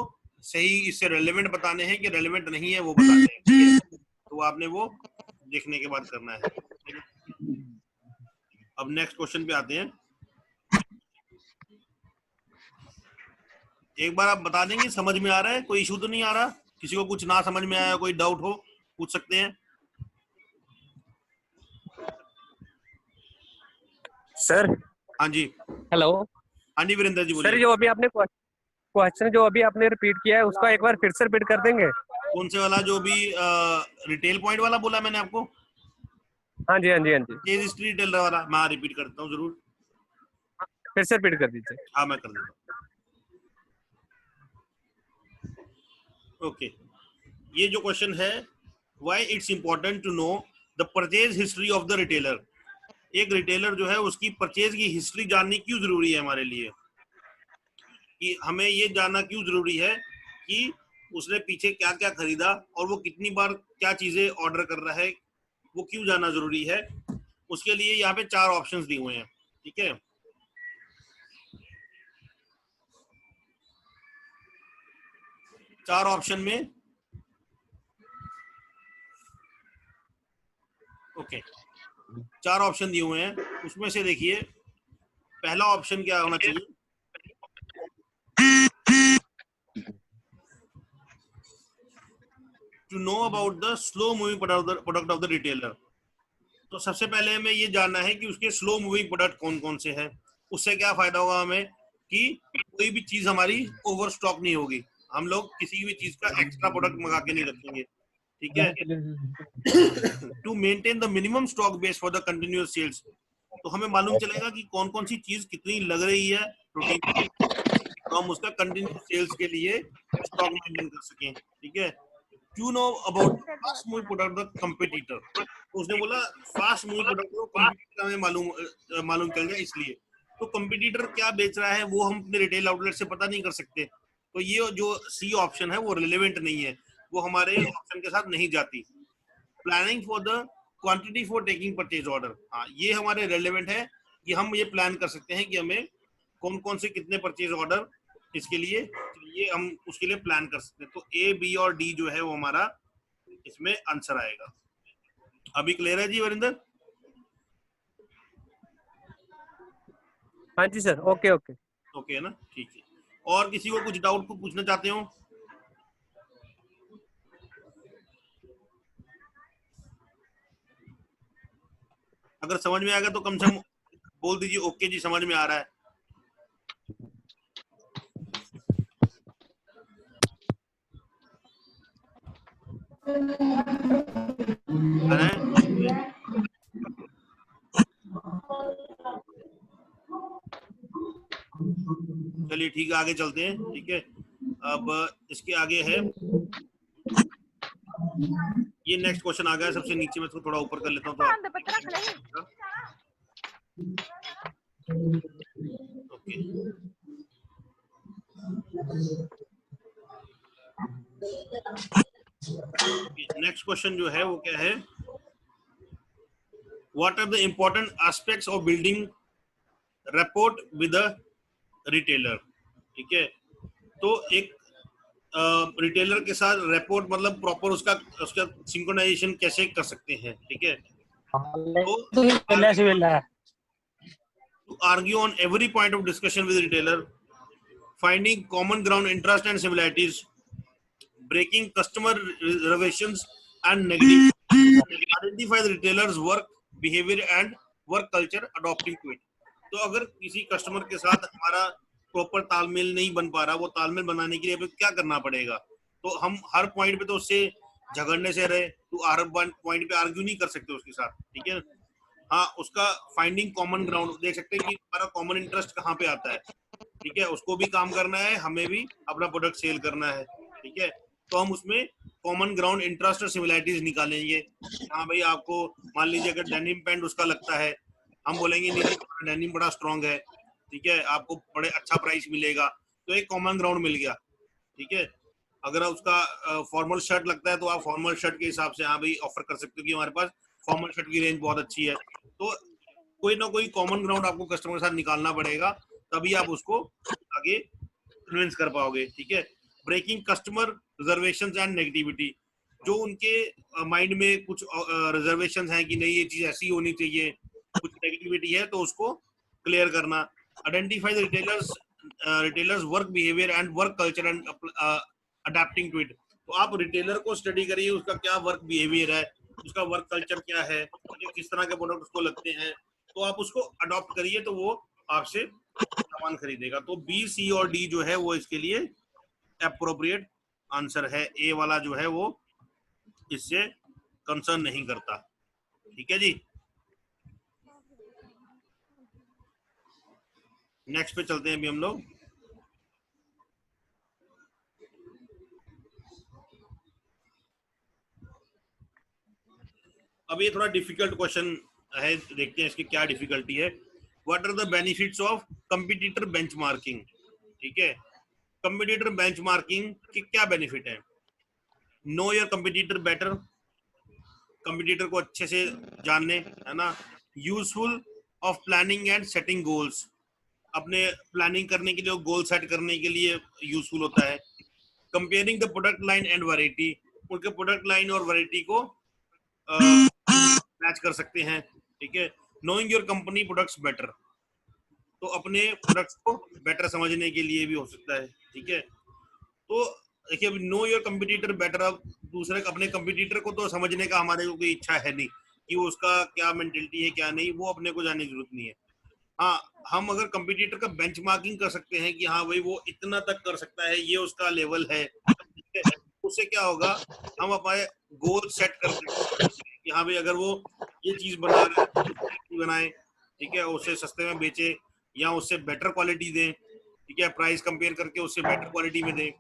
सही इससे रेलेवेंट बताने हैं कि रेलेवेंट नहीं है वो बताने हैं, ठीक है? तो आपने वो देखने के बाद करना है। अब नेक्स्ट क्वेश्चन पे आते हैं। एक बार आप बता देंगे समझ में आ रहा है, कोई इशू तो नहीं आ रहा, किसी को कुछ ना समझ में आया, कोई डाउट हो पूछ सकते हैं। सर हाँ जी, हेलो। हाँ जी वीरेंद्र जी सर बोलिए। जो अभी आपने क्वेश्चन जो अभी आपने रिपीट किया है उसका एक बार फिर से रिपीट कर देंगे। कौन से वाला, जो भी रिटेल पॉइंट वाला बोला मैंने आपको, हाँ जी हाँ जी हाँ जी, केज हिस्ट्री रिटेल वाला, मैं रिपीट करता हूँ जरूर। फिर से रिपीट कर दीजिए। हाँ मैं कर देता हूँ। ओके, ये जो क्वेश्चन है, why it's important to know the purchase history of the retailer, एक रिटेलर जो है उसकी परचेज की हिस्ट्री जाननी क्यों जरूरी है हमारे लिए, कि हमें ये जानना क्यों जरूरी है कि उसने पीछे क्या क्या खरीदा और वो कितनी बार क्या चीजें ऑर्डर कर रहा है, वो क्यों जानना जरूरी है। उसके लिए यहाँ पे 4 ऑप्शंस दिए हुए हैं, ठीक है। चार ऑप्शन में ओके, 4 ऑप्शन दिए हुए हैं, उसमें से देखिए पहला ऑप्शन क्या होना चाहिए, to know about the slow moving product of the retailer. तो सबसे पहले हमें ये जानना है कि उसके स्लो मूविंग प्रोडक्ट कौन कौन से हैं। उससे क्या फायदा होगा हमें कि कोई भी चीज हमारी ओवर स्टॉक नहीं होगी, हम लोग किसी भी चीज का एक्स्ट्रा प्रोडक्ट मंगा के नहीं रखेंगे, ठीक है। To maintain the minimum stock base for the continuous sales, तो हमें मालूम चलेगा कि कौन कौन सी चीज कितनी लग रही है प्रोटीन, तो हम उसका कंटिन्यूअस सेल्स के लिए स्टॉक मेंटेन कर सकें, ठीक है। To know about fast moving product the competitor, तो उसने बोला फास्ट मूविंग प्रोडक्ट को कंपटीटर हमें मालूम चल जाए, इसलिए तो कंपटीटर क्या बेच रहा है वो हम अपने रिटेल आउटलेट से पता नहीं कर सकते, तो ये जो सी ऑप्शन है वो रिलेवेंट नहीं है, वो हमारे ऑप्शन के साथ नहीं जाती। Planning for the quantity for taking purchase order, हाँ ये हमारे रेलेवेंट है कि हम ये प्लान कर सकते हैं कि हमें कौन कौन से कितने परचेज ऑर्डर इसके लिए ये हम उसके लिए प्लान कर सकते हैं। तो ए, बी और डी जो है वो हमारा इसमें आंसर आएगा। अभी क्लियर है जी वरिंदर? हाँ जी सर, ओके ओके ओके है ना, ठीक है। और किसी को कुछ डाउट को पूछना चाहते हो? अगर समझ में आएगा तो कम से कम बोल दीजिए ओके जी समझ में आ रहा है। आ रहा है? चलिए ठीक है, आगे चलते हैं। ठीक है, अब इसके आगे है ये नेक्स्ट क्वेश्चन आ गया सबसे नीचे में, इसको थोड़ा ऊपर कर लेता हूँ तो ओके। नेक्स्ट क्वेश्चन जो है वो क्या है, what are the important aspects of building rapport with a retailer. ठीक है, तो एक रिटेलर के साथ रैपोर्ट मतलब प्रॉपर उसका सिंक्रोनाइजेशन कैसे कर सकते हैं। ठीक है, to argue on every point of discussion with retailer, finding common ground, interest and similarities, breaking customer reservations and negative, identify the retailer's work behavior and work culture, adopting to it। तो अगर किसी customer के साथ हमारा proper तालमेल नहीं बन पा रहा, वो तालमेल बनाने के लिए हमें क्या करना पड़ेगा, तो हम हर पॉइंट पे तो उससे झगड़ने से रहे, तो हर पॉइंट पे आर्ग्यू नहीं कर सकते उसके साथ। ठीक है, हाँ, उसका फाइंडिंग कॉमन ग्राउंड देख सकते हैं कि हमारा कॉमन इंटरेस्ट कहाँ पे आता है। ठीक है, उसको भी काम करना है, हमें भी अपना प्रोडक्ट सेल करना है। ठीक है, तो हम उसमें कॉमन ग्राउंड, इंटरेस्ट और सिमिलरिटीज निकालेंगे। हाँ भाई, आपको मान लीजिए अगर डेनिम पैंट उसका लगता है, हम बोलेंगे नहीं डेनिम बड़ा स्ट्रांग है, ठीक है, आपको बड़े अच्छा प्राइस मिलेगा, तो एक कॉमन ग्राउंड मिल गया। ठीक है, अगर उसका फॉर्मल शर्ट लगता है तो आप फॉर्मल शर्ट के हिसाब से हाँ भाई ऑफर कर सकते हो कि हमारे पास फॉर्मल शर्ट की रेंज बहुत अच्छी है। तो कोई ना कोई कॉमन ग्राउंड आपको कस्टमर के साथ निकालना पड़ेगा, तभी आप उसको आगे कन्विंस कर पाओगे। ठीक है, breaking customer reservations and negativity, जो उनके माइंड में कुछ रिजर्वेशंस हैं कि नहीं ये चीज ऐसी होनी चाहिए, कुछ नेगेटिविटी है तो उसको क्लियर करना। Identify the retailer's work behaviour and work culture and adapting to it. तो आप रिटेलर को स्टडी करिए, उसका क्या वर्क बिहेवियर है, उसका वर्क कल्चर क्या है, किस तरह के प्रोडक्ट उसको लगते हैं, तो आप उसको अडॉप्ट करिए तो वो आपसे सामान खरीदेगा। तो बी, सी और डी जो है वो इसके लिए अप्रोप्रिएट आंसर है। ए वाला जो है वो इससे कंसर्न नहीं करता। ठीक है जी, नेक्स्ट पे चलते हैं अभी हम लोग। अब ये थोड़ा डिफिकल्ट क्वेश्चन है, देखते हैं इसकी क्या डिफिकल्टी है। What are the benefits of competitor benchmarking. ठीक है, कंपटीटर बेंचमार्किंग के क्या बेनिफिट है। Know your competitor better, competitor को अच्छे से जानने, है ना। Useful of planning and setting goals, अपने प्लानिंग करने के लिए, गोल सेट करने के लिए यूजफुल होता है। Comparing the product line and variety, उनके प्रोडक्ट लाइन और वैरायटी को मैच कर सकते हैं। ठीक है, knowing your company products better, तो अपने प्रोडक्ट्स को बेटर समझने के लिए भी हो सकता है। ठीक है, तो देखिए नो योर कंपटीटर बेटर, अब दूसरे अपने कंपटीटर को तो समझने का हमारे को कोई इच्छा है नहीं कि वो उसका क्या मेंटेलिटी है क्या नहीं, वो अपने को जानने की जरूरत नहीं है। हाँ, हम अगर कंपटीटर का बेंचमार्किंग कर सकते हैं कि हाँ भाई वो इतना तक कर सकता है, ये उसका लेवल है। ठीक है, उससे क्या होगा, हम अपने गोल सेट कर सकते हैं कि हाँ भाई अगर वो ये चीज बना रहा है बनाए, ठीक है, उससे सस्ते में बेचे या उससे बेटर क्वालिटी दें। ठीक है, प्राइस कंपेयर करके उससे बेटर क्वालिटी में दें।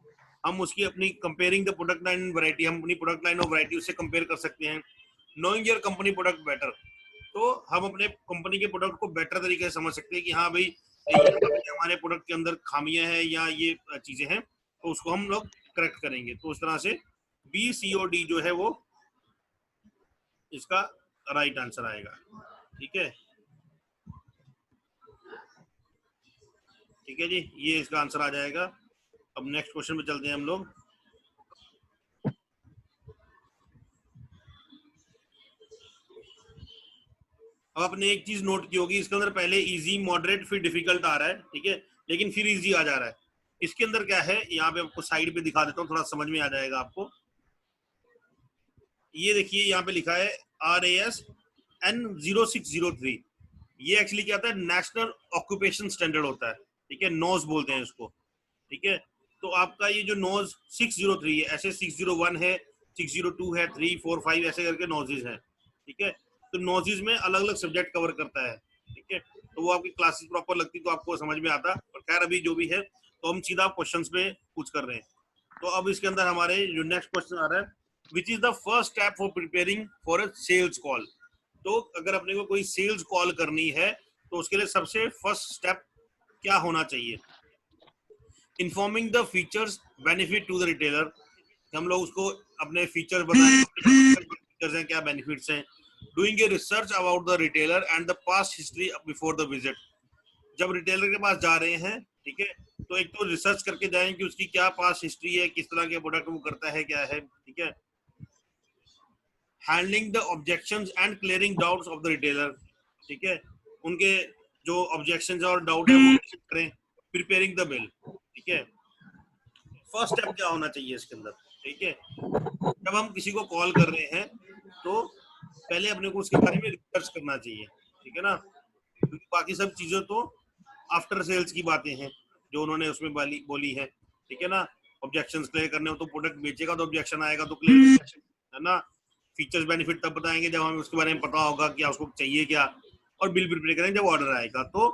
हम उसकी अपनी comparing the product line and variety, हम अपनी प्रोडक्ट लाइन और वैरायटी उससे कंपेयर कर सकते हैं। Knowing your company product better, तो हम अपने कंपनी के प्रोडक्ट को बेटर तरीके से समझ सकते हैं कि हाँ भाई ये हमारे प्रोडक्ट के अंदर खामियां हैं या ये चीजें हैं, तो उसको हम लोग करेक्ट करेंगे। तो उस तरह से बी, सी और डी जो है वो इसका राइट आंसर आएगा। ठीक है, ठीक है जी, ये इसका आंसर आ जाएगा। अब नेक्स्ट क्वेश्चन पे चलते हैं हम लोग। अब आपने एक चीज नोट की होगी, इसके अंदर पहले इजी, मॉडरेट, फिर डिफिकल्ट आ रहा है। ठीक है, लेकिन फिर इजी आ जा रहा है। इसके अंदर क्या है, यहाँ पे आपको साइड पे दिखा देता हूँ, थोड़ा समझ में आ जाएगा आपको। ये देखिए यहाँ पे लिखा है RAS N0603, ये एक्चुअली क्या होता है, नेशनल ऑक्यूपेशन स्टैंडर्ड होता है, ठीक है, नॉज बोलते हैं इसको, ठीक है। तो आपका ये जो नॉज 603 है, ऐसे 601 है, 602 है, 3, 4, 5 ऐसे करके नॉजेज हैं, ठीक है। तो नॉजेज में अलग अलग सब्जेक्ट कवर करता है, ठीक है। तो वो आपकी क्लासेस प्रॉपर लगती तो आपको समझ में आता, और खैर अभी जो भी है तो हम सीधा क्वेश्चंस पे पूछ कर रहे हैं। तो अब इसके अंदर हमारे जो नेक्स्ट क्वेश्चन आ रहा है, which is the first step for preparing for a sales call. तो अगर अपने को कोई सेल्स कॉल करनी है तो उसके लिए सबसे फर्स्ट स्टेप क्या होना चाहिए? Informing the features benefit to the retailer, हम लोग उसको अपने फीचर्स बताएं, फीचर्स हैं क्या, बेनिफिट्स हैं। Doing a research about the retailer and the past history before the visit, जब रिटेलर के पास जा रहे हैं, ठीक है, तो एक तो रिसर्च करके जाएं कि उसकी क्या पास्ट हिस्ट्री है, किस तरह के प्रोडक्ट वो करता है, क्या है, ठीक है। Handling the objections and clearing doubts of the retailer, ठीक है, उनके जो ऑब्जेक्शंस और डाउट है वो करें। प्रिपेयरिंग द बिल, ठीक है। फर्स्ट स्टेप क्या होना चाहिए इसके अंदर, ठीक है, जब हम किसी को कॉल कर रहे हैं तो पहले अपने को उसके बारे में रिसर्च करना चाहिए, ठीक है ना, क्योंकि बाकी सब चीजें तो आफ्टर सेल्स की बातें हैं जो उन्होंने उसमें बोली है, ठीक है ना। ऑब्जेक्शंस क्लियर करने हो तो प्रोडक्ट बेचेगा तो ऑब्जेक्शन आएगा तो क्लियर है ना। फीचर्स बेनिफिट तब बताएंगे जब हमें उसके बारे में पता होगा क्या उसको चाहिए क्या, और बिल प्रिपेयर करेंगे जब ऑर्डर आएगा। तो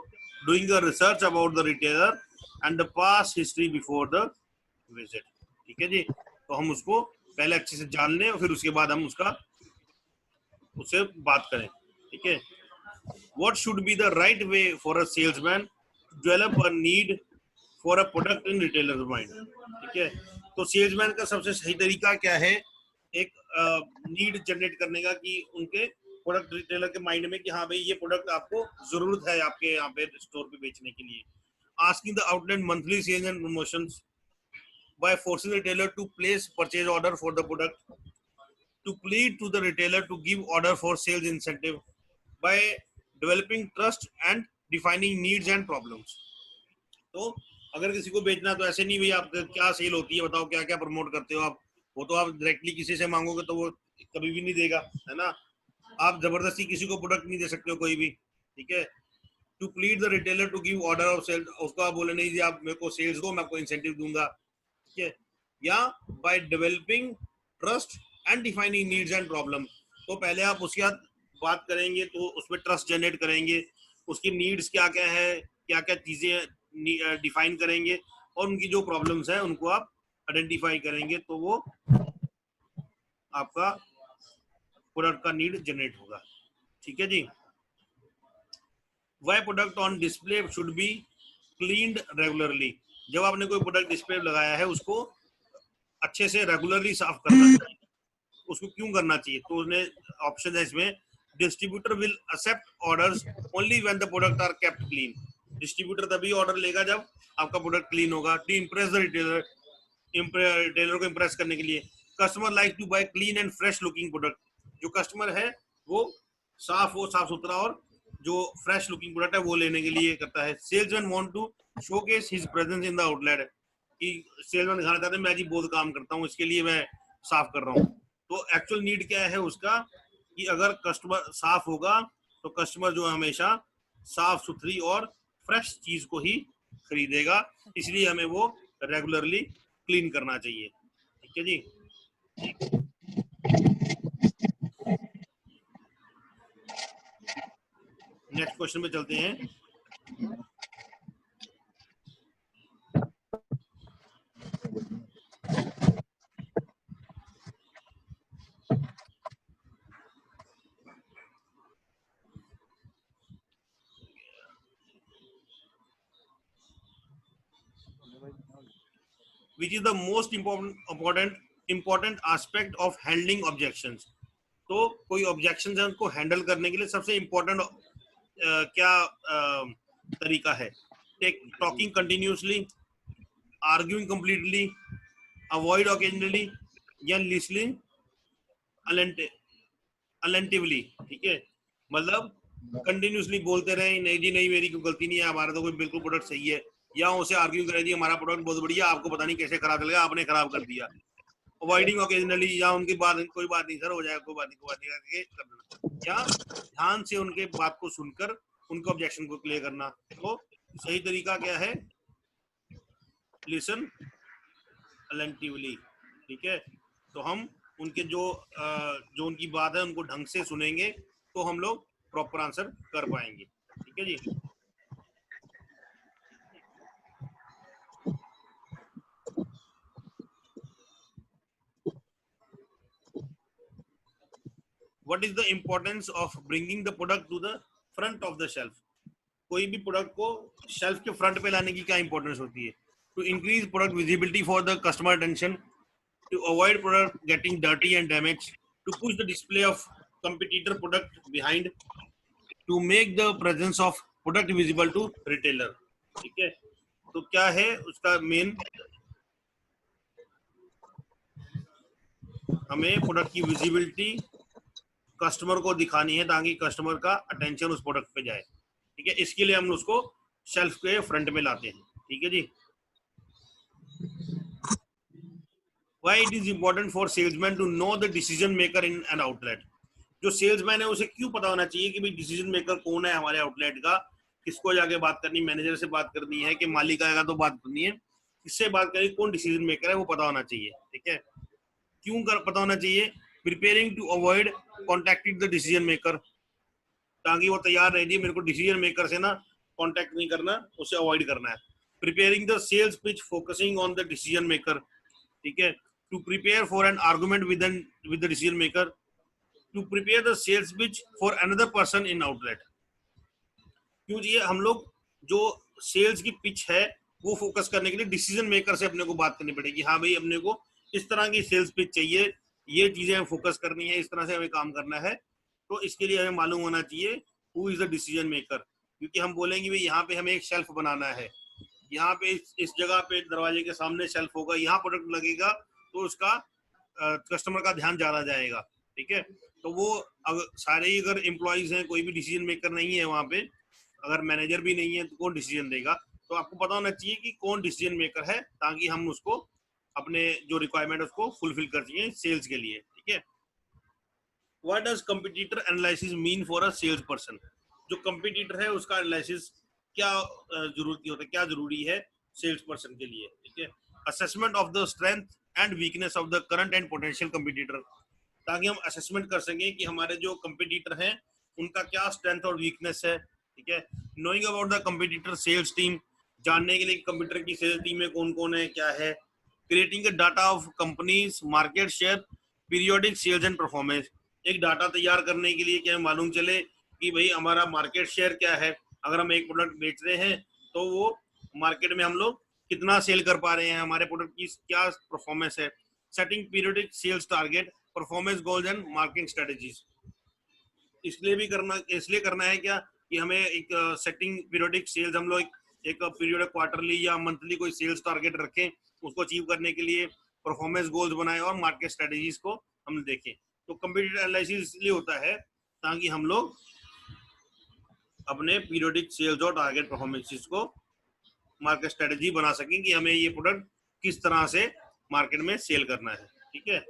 doing the research about the retailer and the past history before the visit, ठीक है जी। तो हम उसको पहले अच्छे से जान लें और फिर उसके बाद हम उससे बात करें, ठीक है। What should be the right way for a salesman to develop a need for a product in retailer's mind, ठीक है। तो सेल्समैन का सबसे सही तरीका क्या है एक नीड जनरेट करने का, कि उनके प्रोडक्ट रिटेलर के माइंड में कि हाँ भाई ये प्रोडक्ट आपको जरूरत है आपके यहाँ पे स्टोर पे बेचने के लिए। Asking the outlet monthly sales and promotions by forcing the retailer to place purchase order for the product, to plead to the retailer to give order for sales incentive, by developing trust and defining needs and problems। तो अगर किसी को बेचना तो ऐसे नहीं भाई आप क्या सेल होती है बताओ, क्या क्या प्रमोट करते हो आप, वो तो आप डायरेक्टली किसी से मांगोगे तो वो कभी भी नहीं देगा, है ना। आप जबरदस्ती किसी को प्रोडक्ट नहीं दे सकते हो कोई भी, ठीक है। To plead the retailer to give order of sale, उसको आप बोले नहीं जी आप मेरे को सेल्स दो मैं आपको इंसेंटिव दूंगा, ठीक है। या by developing trust and defining needs and problem, तो पहले आप उसके साथ बात करेंगे तो उसमें ट्रस्ट जनरेट करेंगे, उसकी नीड्स क्या क्या है, क्या क्या चीजें डिफाइन करेंगे, और उनकी जो प्रॉब्लम्स है उनको आप आइडेंटिफाई करेंगे, तो वो आपका प्रोडक्ट का नीड जनरेट होगा, ठीक है जी। Why product on display should be cleaned regularly, जब आपने कोई प्रोडक्ट डिस्प्ले लगाया है उसको अच्छे से रेगुलरली साफ करना चाहिए। उसको क्यों करना चाहिए, तो उसने ऑप्शन है इसमें, distributor will accept orders only when the product are kept clean, distributor तभी ऑर्डर लेगा जब आपका प्रोडक्ट क्लीन होगा। To impress the retailer, retailer को इम्प्रेस करने के लिए। Customer like to buy clean and fresh looking product, जो कस्टमर है वो साफ सुथरा और जो फ्रेश लुकिंग प्रोडक्ट है वो लेने के लिए करता है। Salesman want to showcase his presence in the outlet, कि सेल्समैन दिखाना चाहते हैं मैं जी बहुत काम करता हूँ इसके लिए मैं साफ कर रहा हूँ। तो एक्चुअल नीड क्या है उसका, कि अगर कस्टमर साफ होगा तो कस्टमर जो है हमेशा साफ सुथरी और फ्रेश चीज को ही खरीदेगा, इसलिए हमें वो रेगुलरली क्लीन करना चाहिए, ठीक है जी। नेक्स्ट क्वेश्चन में चलते हैं। Which is the most important aspect of handling objections, तो कोई ऑब्जेक्शन है उनको हैंडल करने के लिए सबसे इम्पोर्टेंट क्या तरीका है। Talking continuously, arguing completely, avoid occasionally, या लिसनिंग अटेंटिवली, ठीक है। मतलब कंटिन्यूसली बोलते रहे नहीं जी नहीं मेरी कोई गलती नहीं है, हमारा तो कोई बिल्कुल प्रोडक्ट सही है, या उसे आर्ग्यू करें जी हमारा प्रोडक्ट बहुत बढ़िया, आपको पता नहीं कैसे खराब चलेगा, आपने खराब कर दिया। अवॉइडिंग ओकेजनली, या उनकी बात कोई बात नहीं सर हो जाएगा, कोई बात नहीं करके कर देना, या ध्यान से उनके बात को सुनकर उनको ऑब्जेक्शन को क्लियर करना। तो सही तरीका क्या है? लिसन अटेंटिवली, ठीक है। तो हम उनके जो उनकी बात है उनको ढंग से सुनेंगे तो हम लोग प्रॉपर आंसर कर पाएंगे, ठीक है जी। What is the importance of bringing the product to the front of the shelf? कोई भी प्रोडक्ट को शेल्फ के फ्रंट पे लाने की क्या इंपॉर्टेंस होती है? To increase product visibility for the customer attention, to avoid product getting dirty and damaged, to push the display of competitor product behind, to make the presence of product visible to retailer, ठीक है। तो क्या है उसका main? हमें product की visibility customer को दिखानी है ताकि कस्टमर का अटेंशन उस प्रोडक्ट पे जाए, ठीक है। इसके लिए हम उसको शेल्फ के फ्रंट में लाते हैं, ठीक है जी। Why it is important for salesman to know the decision maker in an outlet? जो सेल्समैन है उसे क्यों पता होना चाहिए कि भाई डिसीजन मेकर कौन है हमारे आउटलेट का, किसको जाके बात करनी, मैनेजर से बात करनी है कि मालिक आएगा तो बात करनी है, किससे बात करें, कौन डिसीजन मेकर है वो पता होना चाहिए, ठीक है। क्यों पता होना चाहिए? Preparing to avoid contacting the decision maker, ताकि वो तैयार रहे जी मेरे को डिसीजन मेकर से ना कॉन्टेक्ट नहीं करना, उसे अवॉइड करना है। Preparing the sales pitch focusing on the decision maker, ठीक है। To prepare for an argument with the decision maker, to prepare the sales pitch for another person in outlet. क्यों जी? हम लोग जो सेल्स की पिच है वो फोकस करने के लिए डिसीजन मेकर से अपने को बात करनी पड़ेगी। हाँ भाई अपने को इस तरह की सेल्स पिच चाहिए, ये चीजें हमें फोकस करनी है, इस तरह से हमें काम करना है। तो इसके लिए हमें मालूम होना चाहिए who is the decision maker, क्योंकि हम बोलेंगे भाई यहाँ पे हमें एक शेल्फ बनाना है, यहाँ पे इस जगह पे दरवाजे के सामने शेल्फ होगा, यहाँ प्रोडक्ट लगेगा तो उसका कस्टमर का ध्यान ज्यादा जाएगा, ठीक है। तो वो अगर सारे ही अगर एम्प्लॉइज हैं, कोई भी डिसीजन मेकर नहीं है वहाँ पे, अगर मैनेजर भी नहीं है तो कौन डिसीजन देगा? तो आपको पता होना चाहिए कि कौन डिसीजन मेकर है ताकि हम उसको अपने जो रिक्वायरमेंट है उसको फुलफिल कर सकें सेल्स के लिए, ठीक है। What does competitor analysis mean for a sales person? जो कंपटीटर है उसका एनालिसिस क्या जरूरत होता है, क्या जरूरी है सेल्स पर्सन के लिए, ठीक है। Assessment of the strength and weakness of the current and potential competitor, ताकि हम असेसमेंट कर सकें कि हमारे जो कंपटीटर हैं उनका क्या स्ट्रेंथ और वीकनेस है, ठीक है। Knowing about the competitor sales team, जानने के लिए कंप्यूटर की सेल्स टीम में कौन कौन है, क्या है। Creating a data of companies market share periodic sales and performance, एक डाटा तैयार करने के लिए कि हमें मालूम चले कि भाई हमारा मार्केट शेयर क्या है। अगर हम एक प्रोडक्ट बेच रहे हैं तो वो मार्केट में हम लोग कितना सेल कर पा रहे हैं, हमारे प्रोडक्ट की क्या परफॉर्मेंस है। Setting periodic sales target, performance goals and marketing strategies, इसलिए करना है क्या कि हमें एक सेटिंग पीरियोडिक सेल्स, हम लोग एक पीरियड क्वार्टरली या मंथली कोई सेल्स टारगेट रखें, उसको अचीव करने के लिए परफॉर्मेंस गोल्स बनाए और मार्केट स्ट्रेटजीज को हम देखें। तो कंपटीटर एनालिसिस इसलिए होता है ताकि हम लोग अपने पीरियोडिक सेल्स और टारगेट परफॉर्मेंसेस को मार्केट स्ट्रेटजी बना सकें कि हमें ये प्रोडक्ट किस तरह से मार्केट में सेल करना है, ठीक है।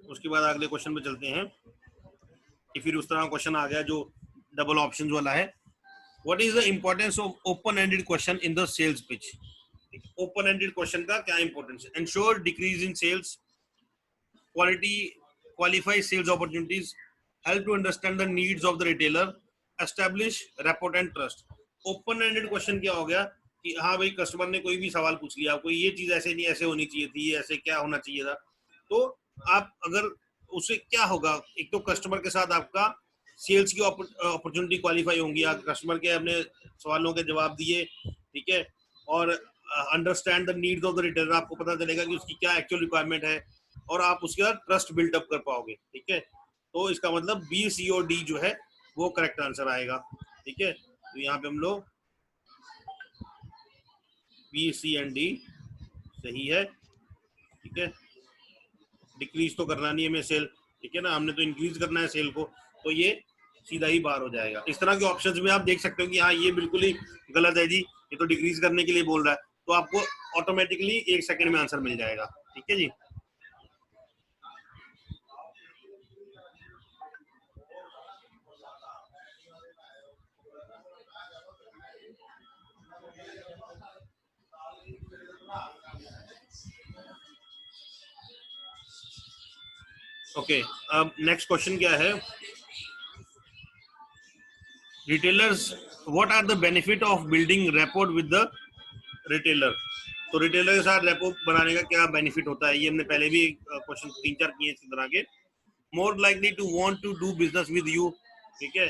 उसके बाद अगले क्वेश्चन पे चलते हैं कि फिर उस तरह का क्वेश्चन आ गया जो डबल ऑप्शंस वाला है। What is the importance of open-ended question in the sales pitch? Open-ended question का क्या importance है? Ensure decrease in sales, qualify sales opportunities, help to understand the needs of the retailer, establish rapport and trust. Open-ended question क्या हो गया कि हाँ भाई customer ने कोई भी सवाल पूछ लिया, कोई ये चीज ऐसे नहीं ऐसे होनी चाहिए थी, ऐसे क्या होना चाहिए था, तो आप अगर उसे क्या होगा, एक तो कस्टमर के साथ आपका सेल्स की अपॉर्चुनिटी क्वालिफाई होंगी, आप कस्टमर के अपने सवालों के जवाब दिए, ठीक है। और understand the needs of the retailer, आपको पता चलेगा कि उसकी क्या एक्चुअल रिक्वायरमेंट है और आप उसके साथ ट्रस्ट बिल्डअप कर पाओगे, ठीक है। तो इसका मतलब बी सी और डी जो है वो करेक्ट आंसर आएगा, ठीक है। तो यहाँ पे हम लोग बी सी एंड डी सही है, ठीक है। डिक्रीज तो करना नहीं है हमें सेल, ठीक है ना, हमने तो इंक्रीज करना है सेल को, तो ये सीधा ही बाहर हो जाएगा। इस तरह के ऑप्शंस में आप देख सकते हो कि हाँ ये बिल्कुल ही गलत है जी, ये तो डिक्रीज करने के लिए बोल रहा है, तो आपको ऑटोमेटिकली 1 सेकंड में आंसर मिल जाएगा। ठीक है जी। ओके, अब नेक्स्ट क्वेश्चन क्या है, retailers what are the benefit of building rapport with the retailer. तो रिटेलर के साथ रैपो बनाने का क्या बेनिफिट होता है, ये हमने पहले भी क्वेश्चन 3-4 किए इस तरह के। More likely to want to do business with you, ठीक है,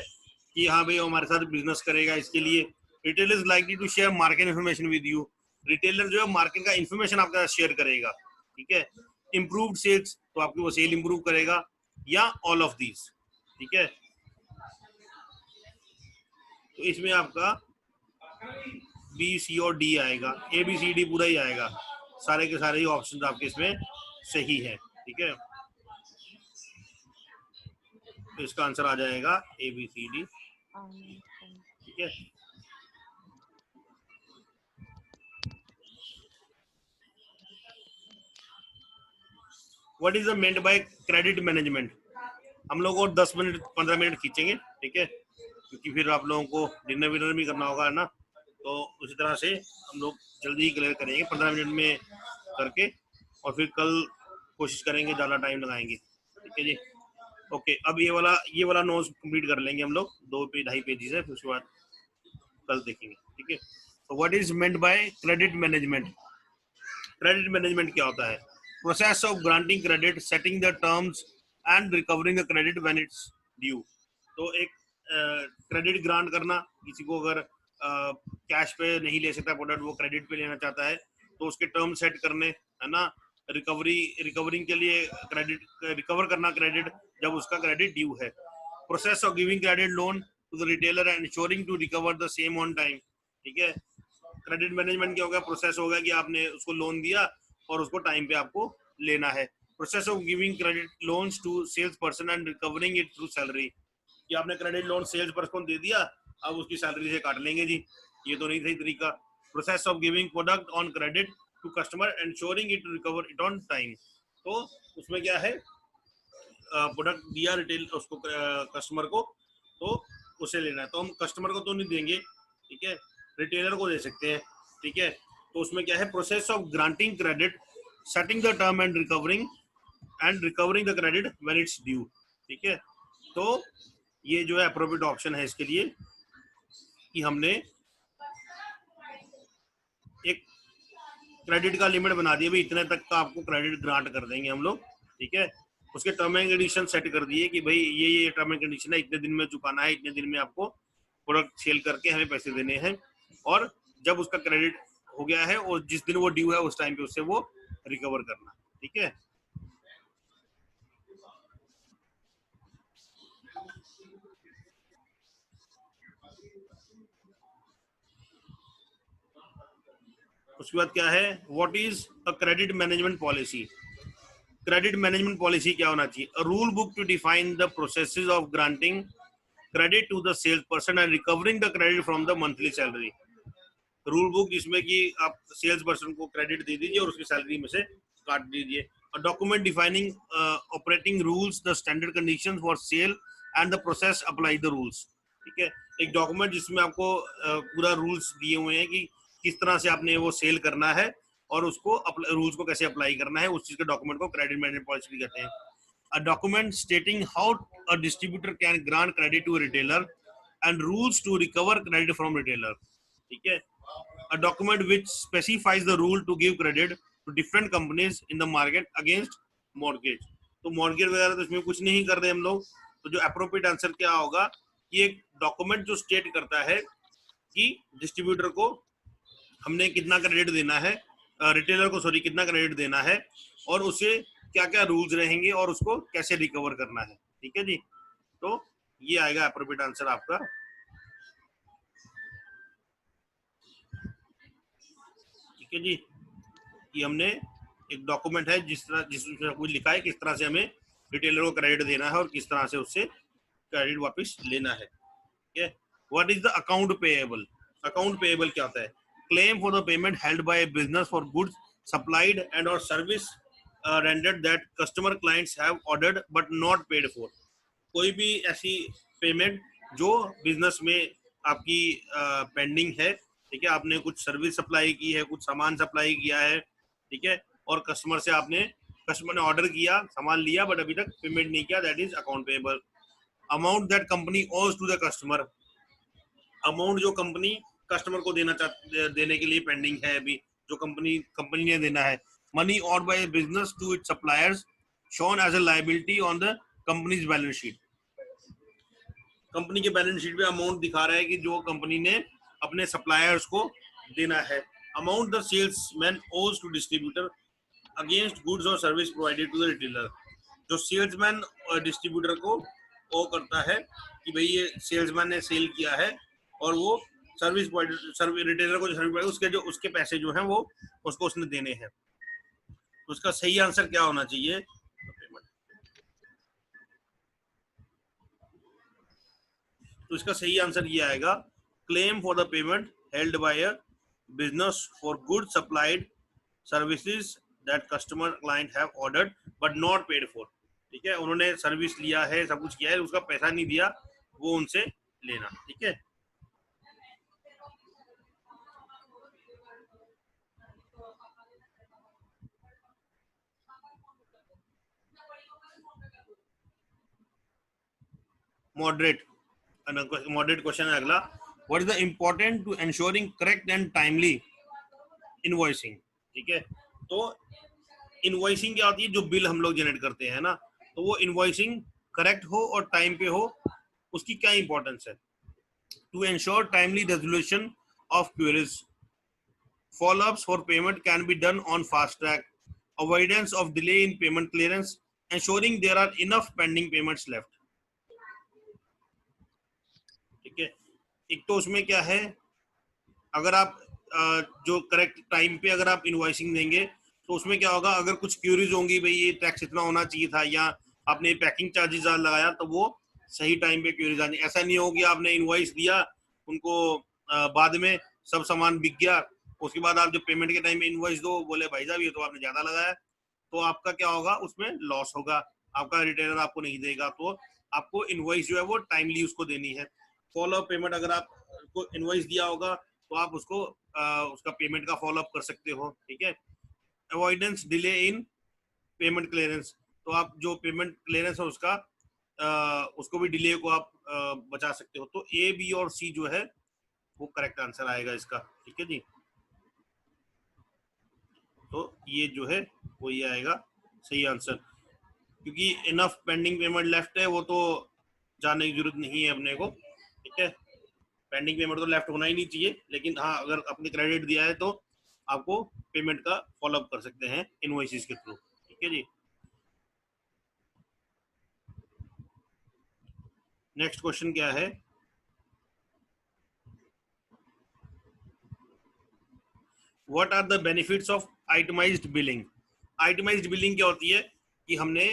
कि हाँ भाई हमारे साथ बिजनेस करेगा, इसके लिए retailer is likely to share market information with you, retailer जो है मार्केट का इन्फॉर्मेशन आपका शेयर करेगा। ठीक है, इम्प्रूव्ड सेल्स, तो आपकी वो सेल इंप्रूव करेगा, या ऑल ऑफ दीज। ठीक है, तो इसमें आपका बी, सी और डी आएगा, ए बी सी डी पूरा ही आएगा, सारे के सारे ही ऑप्शन आपके इसमें सही है। ठीक है, तो इसका आंसर आ जाएगा ए बी सी डी। ठीक है, what is the meant by credit management. हम लोग और 10 मिनट 15 मिनट खींचेंगे, ठीक है, क्योंकि फिर आप लोगों को डिनर विनर भी करना होगा ना, तो उसी तरह से हम लोग जल्दी ही क्लियर करेंगे 15 मिनट में करके, और फिर कल कोशिश करेंगे ज़्यादा टाइम लगाएंगे। ठीक है जी। ओके, अब ये वाला नोट्स कंप्लीट कर लेंगे हम लोग, 2-2.5 पेजेस है, फिर उसके बाद कल देखेंगे। ठीक है, तो what is meant by credit management. Credit management क्या होता है, process of granting credit, setting the terms and recovering the credit when it's due. तो एक क्रेडिट ग्रांट करना, किसी को अगर कैश पे नहीं ले सकता प्रोडक्ट, वो क्रेडिट पे लेना चाहता है, तो उसके टर्म सेट करने, है ना, रिकवरिंग के लिए क्रेडिट, रिकवर करना क्रेडिट जब उसका क्रेडिट ड्यू है, process of giving credit loan to the retailer and ensuring to recover the same on time. ठीक है, क्रेडिट मैनेजमेंट क्या होगा, प्रोसेस होगा कि आपने उसको लोन दिया और उसको टाइम पे आपको लेना है। Process of giving credit loans to sales person and recovering it through salary, कि आपने क्रेडिट लोन सेल्स पर्सन को दे दिया, अब उसकी सैलरी से काट लेंगे जी, ये तो नहीं सही तरीका। Process of giving product on credit to customer ensuring it recover it on time. तो उसमें क्या है, प्रोडक्ट दिया रिटेल उसको कस्टमर को, तो उसे लेना है, तो हम कस्टमर को तो नहीं देंगे, ठीक है, रिटेलर को दे सकते हैं। ठीक है, तो उसमें क्या है, process of granting credit, setting the term and recovering the credit when it's due. ठीक है, तो ये जो है अप्रोप्रिएट ऑप्शन है इसके लिए, कि हमने एक क्रेडिट का लिमिट बना दिया, भाई इतने तक का आपको क्रेडिट ग्रांट कर देंगे हम लोग। ठीक है, उसके टर्म एंड कंडीशन सेट कर दिए कि भाई ये टर्म एंड कंडीशन है, इतने दिन में चुकाना है, इतने दिन में आपको प्रोडक्ट सेल करके हमें पैसे देने हैं, और जब उसका क्रेडिट हो गया है और जिस दिन वो ड्यू है उस टाइम पे उससे वो रिकवर करना। ठीक है, उसके बाद क्या है, what is a credit management policy. Credit management policy क्या होना चाहिए, a rule book to define the processes of granting credit to the sales person and recovering the credit from the monthly salary. Rule book जिसमें कि आप sales person को credit दे दीजिए और उसकी सैलरी में से काट दीजिए। A document defining operating rules, the standard conditions for sale and the process apply the rules. ठीक है, एक डॉक्यूमेंट जिसमें आपको पूरा रूल्स दिए हुए हैं कि किस तरह से आपने वो सेल करना है और उसको रूल्स को कैसे अप्लाई करना है, उस चीज के डॉक्यूमेंट को क्रेडिट मैनेजमेंट पॉलिसी भी कहते हैं। A document stating how a distributor can grant credit to a retailer and rules to recover credit from retailer. ठीक है, a document which specifies the rule to give credit to different companies in the market against mortgage। तो mortgage वगैरह तो इसमें कुछ नहीं कर रहे हम लोग, तो जो अप्रोप्रिएट आंसर क्या होगा, कि एक डॉक्यूमेंट जो स्टेट करता है कि डिस्ट्रीब्यूटर को हमने कितना क्रेडिट देना है, रिटेलर को सॉरी कितना क्रेडिट देना है, और उसे क्या क्या रूल्स रहेंगे और उसको कैसे रिकवर करना है। ठीक है जी, तो ये आएगा अप्रोप्रिएट आंसर आपका। ठीक है जी, कि हमने एक डॉक्यूमेंट है जिसमें कुछ लिखा है किस तरह से हमें रिटेलर को क्रेडिट देना है और किस तरह से उससे क्रेडिट वापस लेना है। ठीक है। What is the account payable? Account payable क्या होता है? Claim for the payment held by business for goods supplied and और service rendered that customer clients have ordered but not paid for. कोई भी ऐसी पेमेंट जो बिजनेस में आपकी पेंडिंग है, ठीक है, आपने कुछ सर्विस सप्लाई की है, कुछ सामान सप्लाई किया है, ठीक है, और कस्टमर ने ऑर्डर किया, सामान लिया, बट अभी तक पेमेंट नहीं किया, that is account payable. Amount that company ओज टू द कस्टमर, अमाउंट जो कंपनी कस्टमर को देने के लिए पेंडिंग है अभी, जो कंपनी ने देना है। Money owed by business to its suppliers shown as a liability on the company's balance sheet. Company के बैलेंस शीट पे अमाउंट दिखा रहा है कि जो कंपनी ने अपने सप्लायर्स को देना है। Amount the salesman owes to distributor against goods और service provided to the retailer. जो सेल्समैन डिस्ट्रीब्यूटर को वो करता है कि भाई ये सेल्समैन ने सेल किया है और वो सर्विस रिटेलर को जो सर्विस उसके पैसे जो हैं वो उसको उसने देने हैं। तो उसका सही आंसर क्या होना चाहिए? तो इसका सही आंसर ये आएगा, claim for the payment held bye a business for good supplied services that customer client have ordered but not paid for. ठीक है, उन्होंने सर्विस लिया है, सब कुछ किया है, उसका पैसा नहीं दिया, वो उनसे लेना। ठीक है, मॉडरेट क्वेश्चन है अगला। What is the important to ensuring correct and timely invoicing? ठीक है, तो इनवॉइसिंग क्या होती है? जो बिल हम लोग जनरेट करते हैं ना, तो वो इनवॉइसिंग करेक्ट हो और टाइम पे हो, उसकी क्या इंपॉर्टेंस है? To ensure timely resolution of queries, follow-ups for payment can be done on fast track, avoidance of delay in payment clearance, ensuring there are enough pending payments left। ठीक है, एक तो उसमें क्या है, अगर आप जो करेक्ट टाइम पे अगर आप इनवॉइसिंग देंगे तो उसमें क्या होगा, अगर कुछ क्यूरीज होंगी, भाई ये टैक्स इतना होना चाहिए था या आपने पैकिंग चार्जेस लगाया, तो वो सही टाइम पे क्यूरीज आनी। ऐसा नहीं हो कि आपने इनवॉइस दिया उनको, बाद में सब सामान बिक गया, उसके बाद आप जब पेमेंट के टाइम में इनवॉइस दो, बोले भाई साहब ये तो आपने ज्यादा लगाया, तो आपका क्या होगा, उसमें लॉस होगा, आपका रिटेलर आपको नहीं देगा। तो आपको इनवॉइस जो है वो टाइमली उसको देनी है। फॉलो पेमेंट, अगर आपको इनवॉइस दिया होगा तो आप उसको उसका पेमेंट का फॉलो अप कर सकते हो। ठीक है, avoidance delay in payment clearance, तो आप जो पेमेंट क्लियरेंस है उसका उसको भी डिले को आप बचा सकते हो। तो ए, बी और सी जो है वो करेक्ट आंसर आएगा इसका। ठीक है जी, तो ये जो है वो ये आएगा सही आंसर, क्योंकि इनफ पेंडिंग पेमेंट लेफ्ट है, वो तो जानने की जरूरत नहीं है अपने को। ठीक है, पेंडिंग पेमेंट तो लेफ्ट होना ही नहीं चाहिए, लेकिन हाँ अगर आपने क्रेडिट दिया है तो आपको पेमेंट का फॉलो अप कर सकते हैं इनवॉइसेस के थ्रू। ठीक है जी, नेक्स्ट क्वेश्चन क्या है? What are the benefits of itemized billing? Itemized billing क्या होती है कि हमने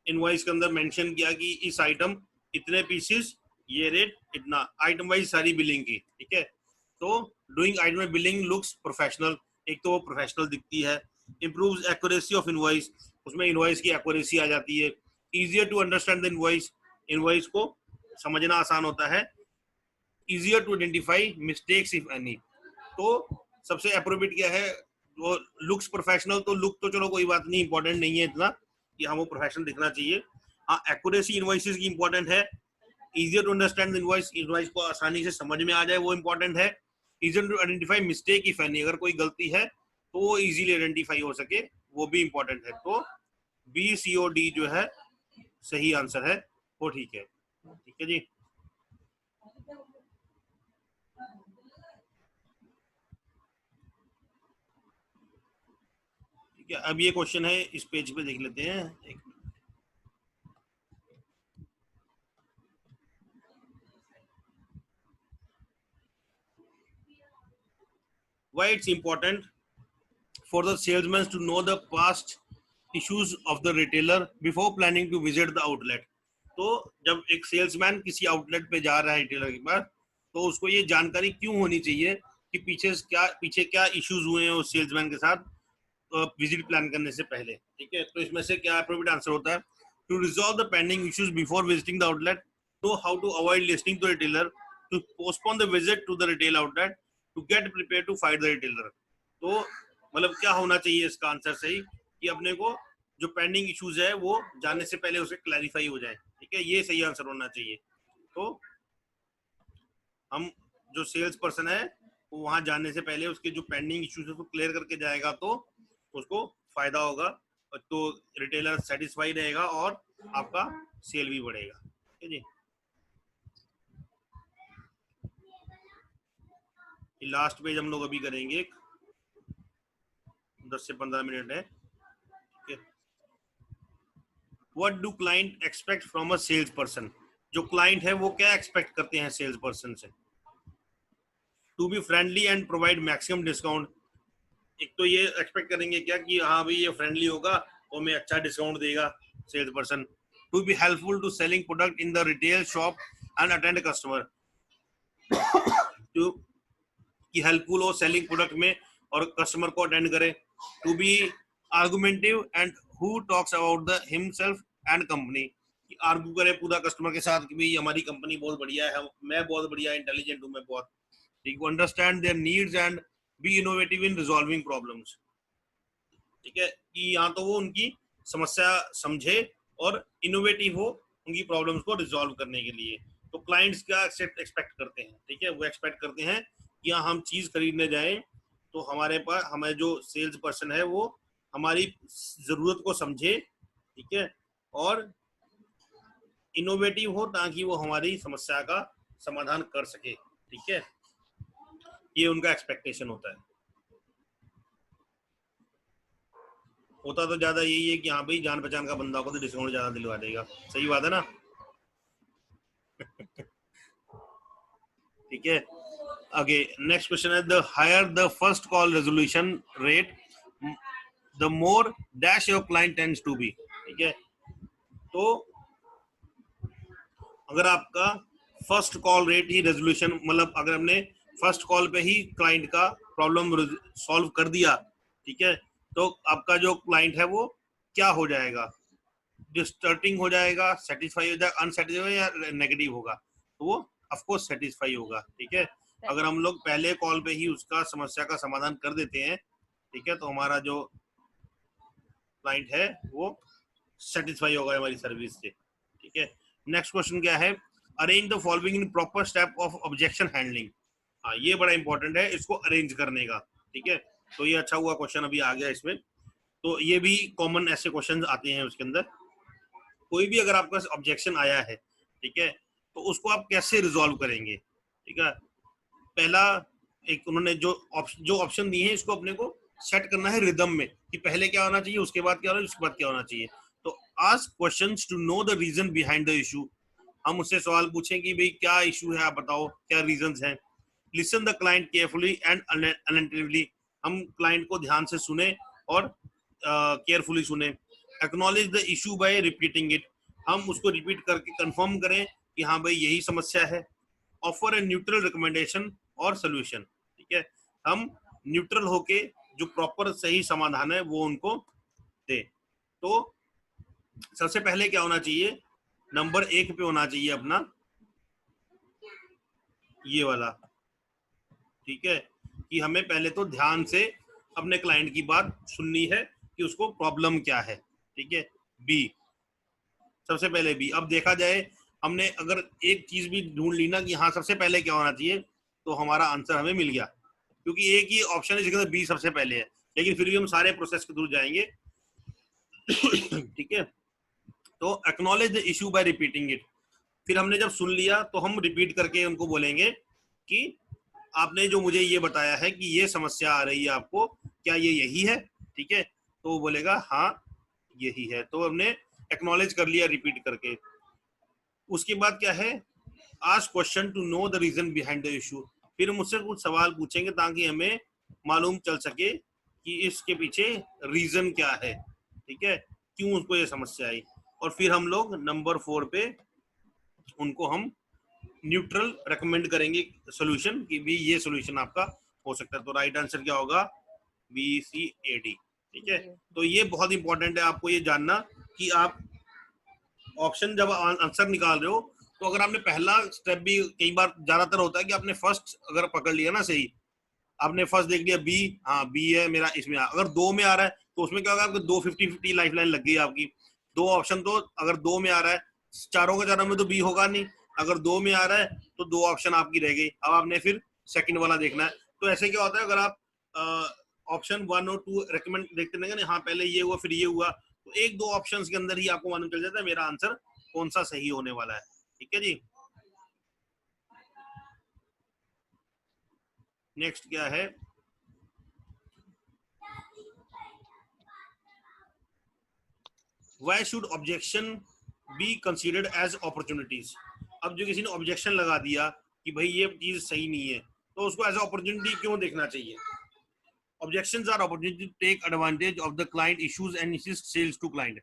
इनवॉइस के अंदर मेंशन किया कि इस आइटम इतने पीसेस, ये रेट इतना, आइटम वाइज सारी बिलिंग की। ठीक है, तो doing item billing looks professional, एक तो वो प्रोफेशनल दिखती है। इंप्रूव्स एक्यूरेसी ऑफ इनवॉइस, उसमें इनवॉइस की एक्यूरेसी आ जाती है। Easier to understand the invoice, invoice को समझना आसान होता है। Easier to identify mistakes if any, तो सबसे अप्रोप्रिएट क्या है, वो लुक्स प्रोफेशनल, तो लुक तो चलो कोई बात नहीं, इंपॉर्टेंट नहीं है इतना कि हाँ वो प्रोफेशनल दिखना चाहिए। हाँ, एक्यूरेसी इनवॉइसेस की इंपॉर्टेंट है। Easier to understand invoice, invoice को आसानी से समझ में आ जाए, वो इंपॉर्टेंट है। Easier to identify mistake if any, अगर कोई गलती है तो वो इजीली आइडेंटिफाई हो सके, वो भी इंपॉर्टेंट है। तो बी, सी और डी जो है सही आंसर है, वो ठीक है। ठीक है जी, ठीक है, अब ये क्वेश्चन है, इस पेज पे देख लेते हैं। एक why it's important for the salesman to know the past issues of the retailer before planning to visit the outlet? तो जब एक सेल्समैन किसी आउटलेट पे जा रहा है रिटेलर के पास, तो उसको ये जानकारी क्यों होनी चाहिए कि पीछे क्या इश्यूज हुए हैं उस सेल्समैन के साथ विजिट प्लान करने से पहले, ठीक है। तो इसमें से क्या अप्रोप्रिएट आंसर होता है, to resolve the pending issues before visiting the outlet, know how to avoid listening to retailer, to postpone the visit to the retail outlet, to get prepare to fight the retailer. तो मतलब क्या होना चाहिए इसका answer सही, कि अपने को जो पेंडिंग इश्यूज है वो जानने से पहले उसे क्लैरिफाई हो जाए, ठीक है, ये सही आंसर होना चाहिए। तो हम जो सेल्स पर्सन है वो वहां जाने से पहले उसके जो पेंडिंग इश्यूज है उसको क्लियर करके जाएगा, तो उसको फायदा होगा, तो रिटेलर सेटिस्फाई रहेगा और आपका सेल भी बढ़ेगा, ठीक है जी। लास्ट पेज हम लोग अभी करेंगे, 10 से 15 मिनट है, ठीक है। What do client expect from a sales person, जो क्लाइंट है वो क्या एक्सपेक्ट करते हैं सेल्स पर्सन से। To be friendly and provide maximum discount, एक तो ये एक्सपेक्ट करेंगे क्या कि हाँ भाई ये फ्रेंडली होगा और मैं अच्छा डिस्काउंट देगा sales person. To be helpful to selling product in the retail shop and attend customer, to कि हेल्पफुल हो सेलिंग प्रोडक्ट में और कस्टमर को अटेंड करे। To be argumentative and who talks about the himself and company, argue करे पूरा customer के साथ कि भाई हमारी कंपनी बहुत बढ़िया है, मैं बहुत बढ़िया इंटेलिजेंट हूँ, मैं बहुत ठीक, understand their needs and B innovative in resolving problems, ठीक है, कि यहाँ तो वो उनकी समस्या समझे और इनोवेटिव हो उनकी प्रॉब्लम्स को रिजॉल्व करने के लिए। तो क्लाइंट्स क्या एक्सपेक्ट करते हैं, ठीक है, वो एक्सपेक्ट करते हैं कि यहाँ हम चीज खरीदने जाएं तो हमारे पास हमें जो सेल्स पर्सन है वो हमारी जरूरत को समझे, ठीक है, और इनोवेटिव हो ताकि वो हमारी समस्या का समाधान कर सके, ठीक है, ये उनका एक्सपेक्टेशन होता है। होता तो ज्यादा यही है कि हाँ भाई जान पहचान का बंदा को तो डिस्काउंट ज्यादा दिलवा देगा, सही बात है ना। ठीक है, आगे नेक्स्ट क्वेश्चन है, the higher the first call resolution rate the more dash your client tends to be, ठीक है। तो अगर आपका फर्स्ट कॉल रेट ही रेजोल्यूशन, मतलब अगर हमने फर्स्ट कॉल पे ही क्लाइंट का प्रॉब्लम सॉल्व कर दिया, ठीक है, तो आपका जो क्लाइंट है वो क्या हो जाएगा, डिस्टर्टिंग हो जाएगा, सेटिस्फाई हो जाएगा, अनसेटिस्फाई या नेगेटिव होगा, तो वो ऑफकोर्स सेटिस्फाई होगा, ठीक है। अगर हम लोग पहले कॉल पे ही उसका समस्या का समाधान कर देते हैं, ठीक है, तो हमारा जो क्लाइंट है वो सेटिस्फाई होगा हमारी सर्विस से, ठीक है। नेक्स्ट क्वेश्चन क्या है, arrange the following in proper step of objection handling. हाँ, ये बड़ा इंपॉर्टेंट है इसको अरेंज करने का, ठीक है। तो ये अच्छा हुआ क्वेश्चन अभी आ गया इसमें, तो ये भी कॉमन ऐसे क्वेश्चन आते हैं उसके अंदर। कोई भी अगर आपका ऑब्जेक्शन आया है, ठीक है, तो उसको आप कैसे रिजॉल्व करेंगे, ठीक है। पहला एक उन्होंने जो ऑप्शन दिए हैं इसको अपने को सेट करना है रिदम में, कि पहले क्या होना चाहिए, उसके बाद क्या होना चाहिए, उसके बाद क्या होना चाहिए। तो ask questions to know the reason behind the issue, हम उससे सवाल पूछें कि भाई क्या इशू है, आप बताओ क्या रीजंस हैं। Listen the client carefully and attentively, हम क्लाइंट को ध्यान से सुने और केयरफुली सुने। Acknowledge the issue bye repeating it, हम उसको रिपीट करके कंफर्म करें कि हाँ भाई यही समस्या है। ऑफर ए न्यूट्रल रिकमेंडेशन और सोल्यूशन, ठीक है, हम न्यूट्रल होके जो प्रॉपर सही समाधान है वो उनको दे। तो सबसे पहले क्या होना चाहिए, नंबर 1 पे होना चाहिए अपना ये वाला, ठीक है, कि हमें पहले तो ध्यान से अपने क्लाइंट की बात सुननी है कि उसको प्रॉब्लम क्या है, ठीक है। बी, सबसे पहले बी। अब देखा जाए हमने अगर एक चीज भी ढूंढ ली ना कि हाँ सबसे पहले क्या होना चाहिए, तो हमारा आंसर हमें मिल गया, क्योंकि एक ही ऑप्शन है जिसके अंदर बी सबसे पहले है, लेकिन फिर भी हम सारे प्रोसेस के थ्रू जाएंगे। ठीक है, तो acknowledge the issue bye repeating it, फिर हमने जब सुन लिया तो हम रिपीट करके उनको बोलेंगे कि आपने जो मुझे ये बताया है कि ये समस्या आ रही है आपको, क्या ये यही है, ठीक है, तो वो बोलेगा हाँ यही है, तो हमने एक्नॉलेज कर लिया रिपीट करके। उसके बाद क्या है, ask question to know the reason behind the issue, फिर मुझसे कुछ सवाल पूछेंगे ताकि हमें मालूम चल सके कि इसके पीछे रीजन क्या है, ठीक है, क्यों उसको ये समस्या आई। और फिर हम लोग नंबर 4 पे उनको हम न्यूट्रल रेकमेंड करेंगे सोल्यूशन कि भी ये सोल्यूशन आपका हो सकता है। तो राइट आंसर क्या होगा? BCAD। ठीक है, तो ये बहुत इंपॉर्टेंट है आपको ये जानना कि आप ऑप्शन जब आंसर निकाल रहे हो तो अगर आपने पहला स्टेप भी, कई बार ज्यादातर होता है कि आपने फर्स्ट अगर पकड़ लिया ना सही, आपने फर्स्ट देख लिया बी, हाँ बी है मेरा, इसमें अगर 2 में आ रहा है तो उसमें क्या होगा, आपको 2 50-50 लाइफ लाइन लग गई आपकी। 2 ऑप्शन तो अगर 2 में आ रहा है, चारों के चारों में तो बी होगा नहीं, अगर 2 में आ रहा है तो 2 ऑप्शन आपकी रह गई। अब आपने फिर सेकंड वाला देखना है। तो ऐसे क्या होता है, अगर आप ऑप्शन 1 और 2 रेकमेंड देखते रहेंगे ना, हाँ पहले ये हुआ फिर ये हुआ, तो 1-2 ऑप्शंस के अंदर ही आपको मालूम चल जाता है मेरा आंसर कौन सा सही होने वाला है। ठीक है जी। नेक्स्ट क्या है? Why should objection be considered as opportunities? अब जो किसी ने ऑब्जेक्शन लगा दिया कि भाई ये चीज सही नहीं है, तो उसको एज अपॉर्चुनिटी क्यों देखना चाहिए? Objections are opportunity to take advantage of the client issues and insist sales to client।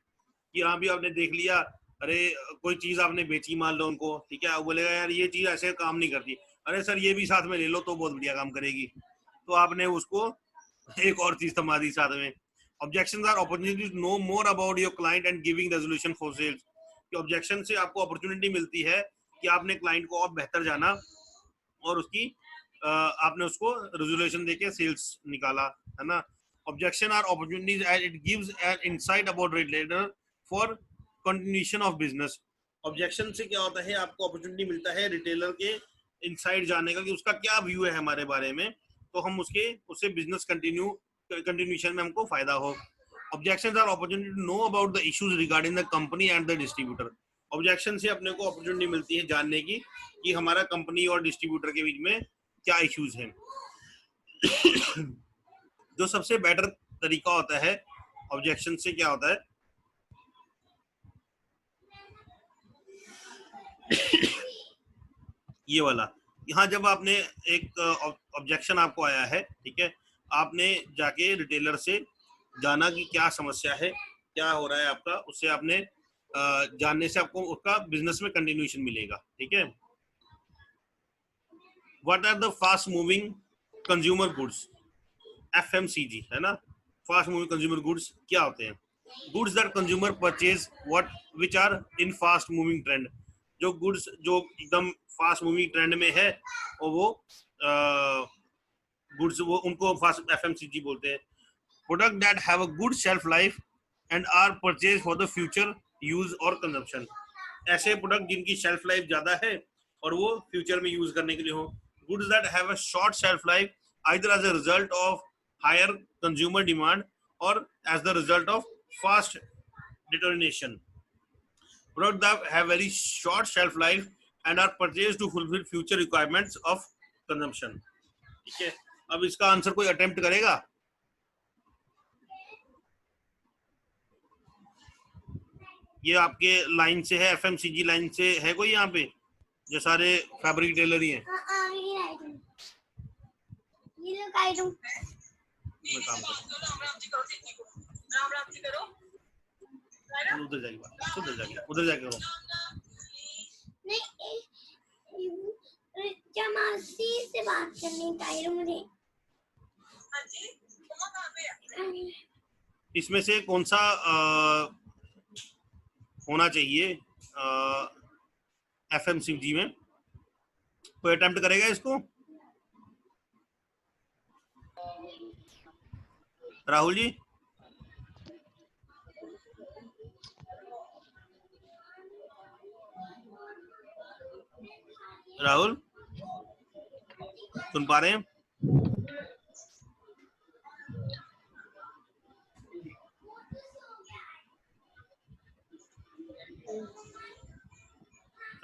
कि हाँ भी आपने देख लिया, अरे कोई चीज आपने बेची मान लो उनको, ठीक है, बोलेगा यार ये चीज ऐसे काम नहीं करती, अरे सर ये भी साथ में ले लो तो बहुत बढ़िया काम करेगी, तो आपने उसको एक और चीज थमा दी साथ में। Objections are opportunities to know more about your client and giving resolution for sales। कि ऑब्जेक्शन से आपको अपॉर्चुनिटी मिलती है कि आपने क्लाइंट को और बेहतर जाना और उसकी आपने उसको रेजोल्यूशन देके सेल्स निकाला, है ना। Objection are opportunities as it gives an insight about retailer for continuation of business. Objection से क्या होता है, आपको अपॉर्चुनिटी मिलता है रिटेलर के इनसाइड जाने का कि उसका क्या व्यू है हमारे बारे में, तो हम उससे बिजनेस कंटिन्यूएशन में हमको फायदा हो। Objections are opportunity to know about the issues regarding the company and the distributor। Objection से अपने को अपॉर्चुनिटी मिलती है जानने की कि हमारा कंपनी और डिस्ट्रीब्यूटर के बीच में क्या इश्यूज हैं। जो सबसे बेटर तरीका होता है ऑब्जेक्शन से क्या होता है, ये वाला, यहाँ जब आपने एक ऑब्जेक्शन आपको आया है, ठीक है, आपने जाके रिटेलर से जाना कि क्या समस्या है, क्या हो रहा है आपका, उससे आपने जानने से आपको उसका बिजनेस में कंटिन्यूएशन मिलेगा। ठीक है। What are the fast moving consumer goods? FMCG, है ना। फास्ट मूविंग कंज्यूमर गुड्स क्या होते हैं? Goods that consumer purchase what which are in fast moving trend. जो गुड्स जो एकदम फास्ट मूविंग ट्रेंड में है और वो गुड्स वो उनको फास्ट FMCG बोलते हैं। Product that have a good shelf life and are purchase for the future use और कंजम्पशन। ऐसे प्रोडक्ट जिनकी शेल्फ लाइफ ज्यादा है और वो फ्यूचर में यूज करने के लिए हो। Goods that have a short shelf life either as a result of higher consumer demand or as the result of fast deterioration. Products that have very short shelf life and are purchased to fulfill future requirements of consumption। ठीक है, अब इसका answer कोई attempt करेगा? ये आपके line से है, FMCG लाइन से है कोई यहाँ पे? जो सारे फैब्रिक टेलर ही हैं। मैं काम उधर जाके करो। जमासी से बात करनी टाइम मुझे। इसमें से कौन सा होना चाहिए FMCG में? कोई अटेम्प्ट करेगा इसको? राहुल जी? राहुल सुन पा रहे हैं?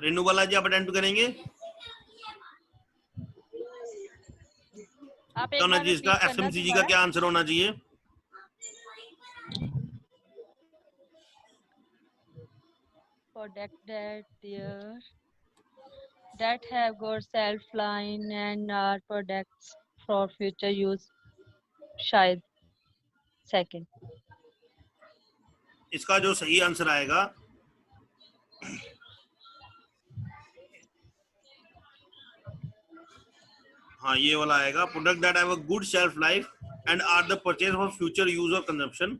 रेनू बालाजी आप अटेम्प्ट करेंगे? तो जी इसका FMCG का क्या आंसर होना चाहिए? Product that have good shelf line and are products for future use। शायद सेकंड। इसका जो सही आंसर आएगा हाँ, ये वाला आएगा, product that have a good shelf life and are the purchase for future use और कंजम्पशन।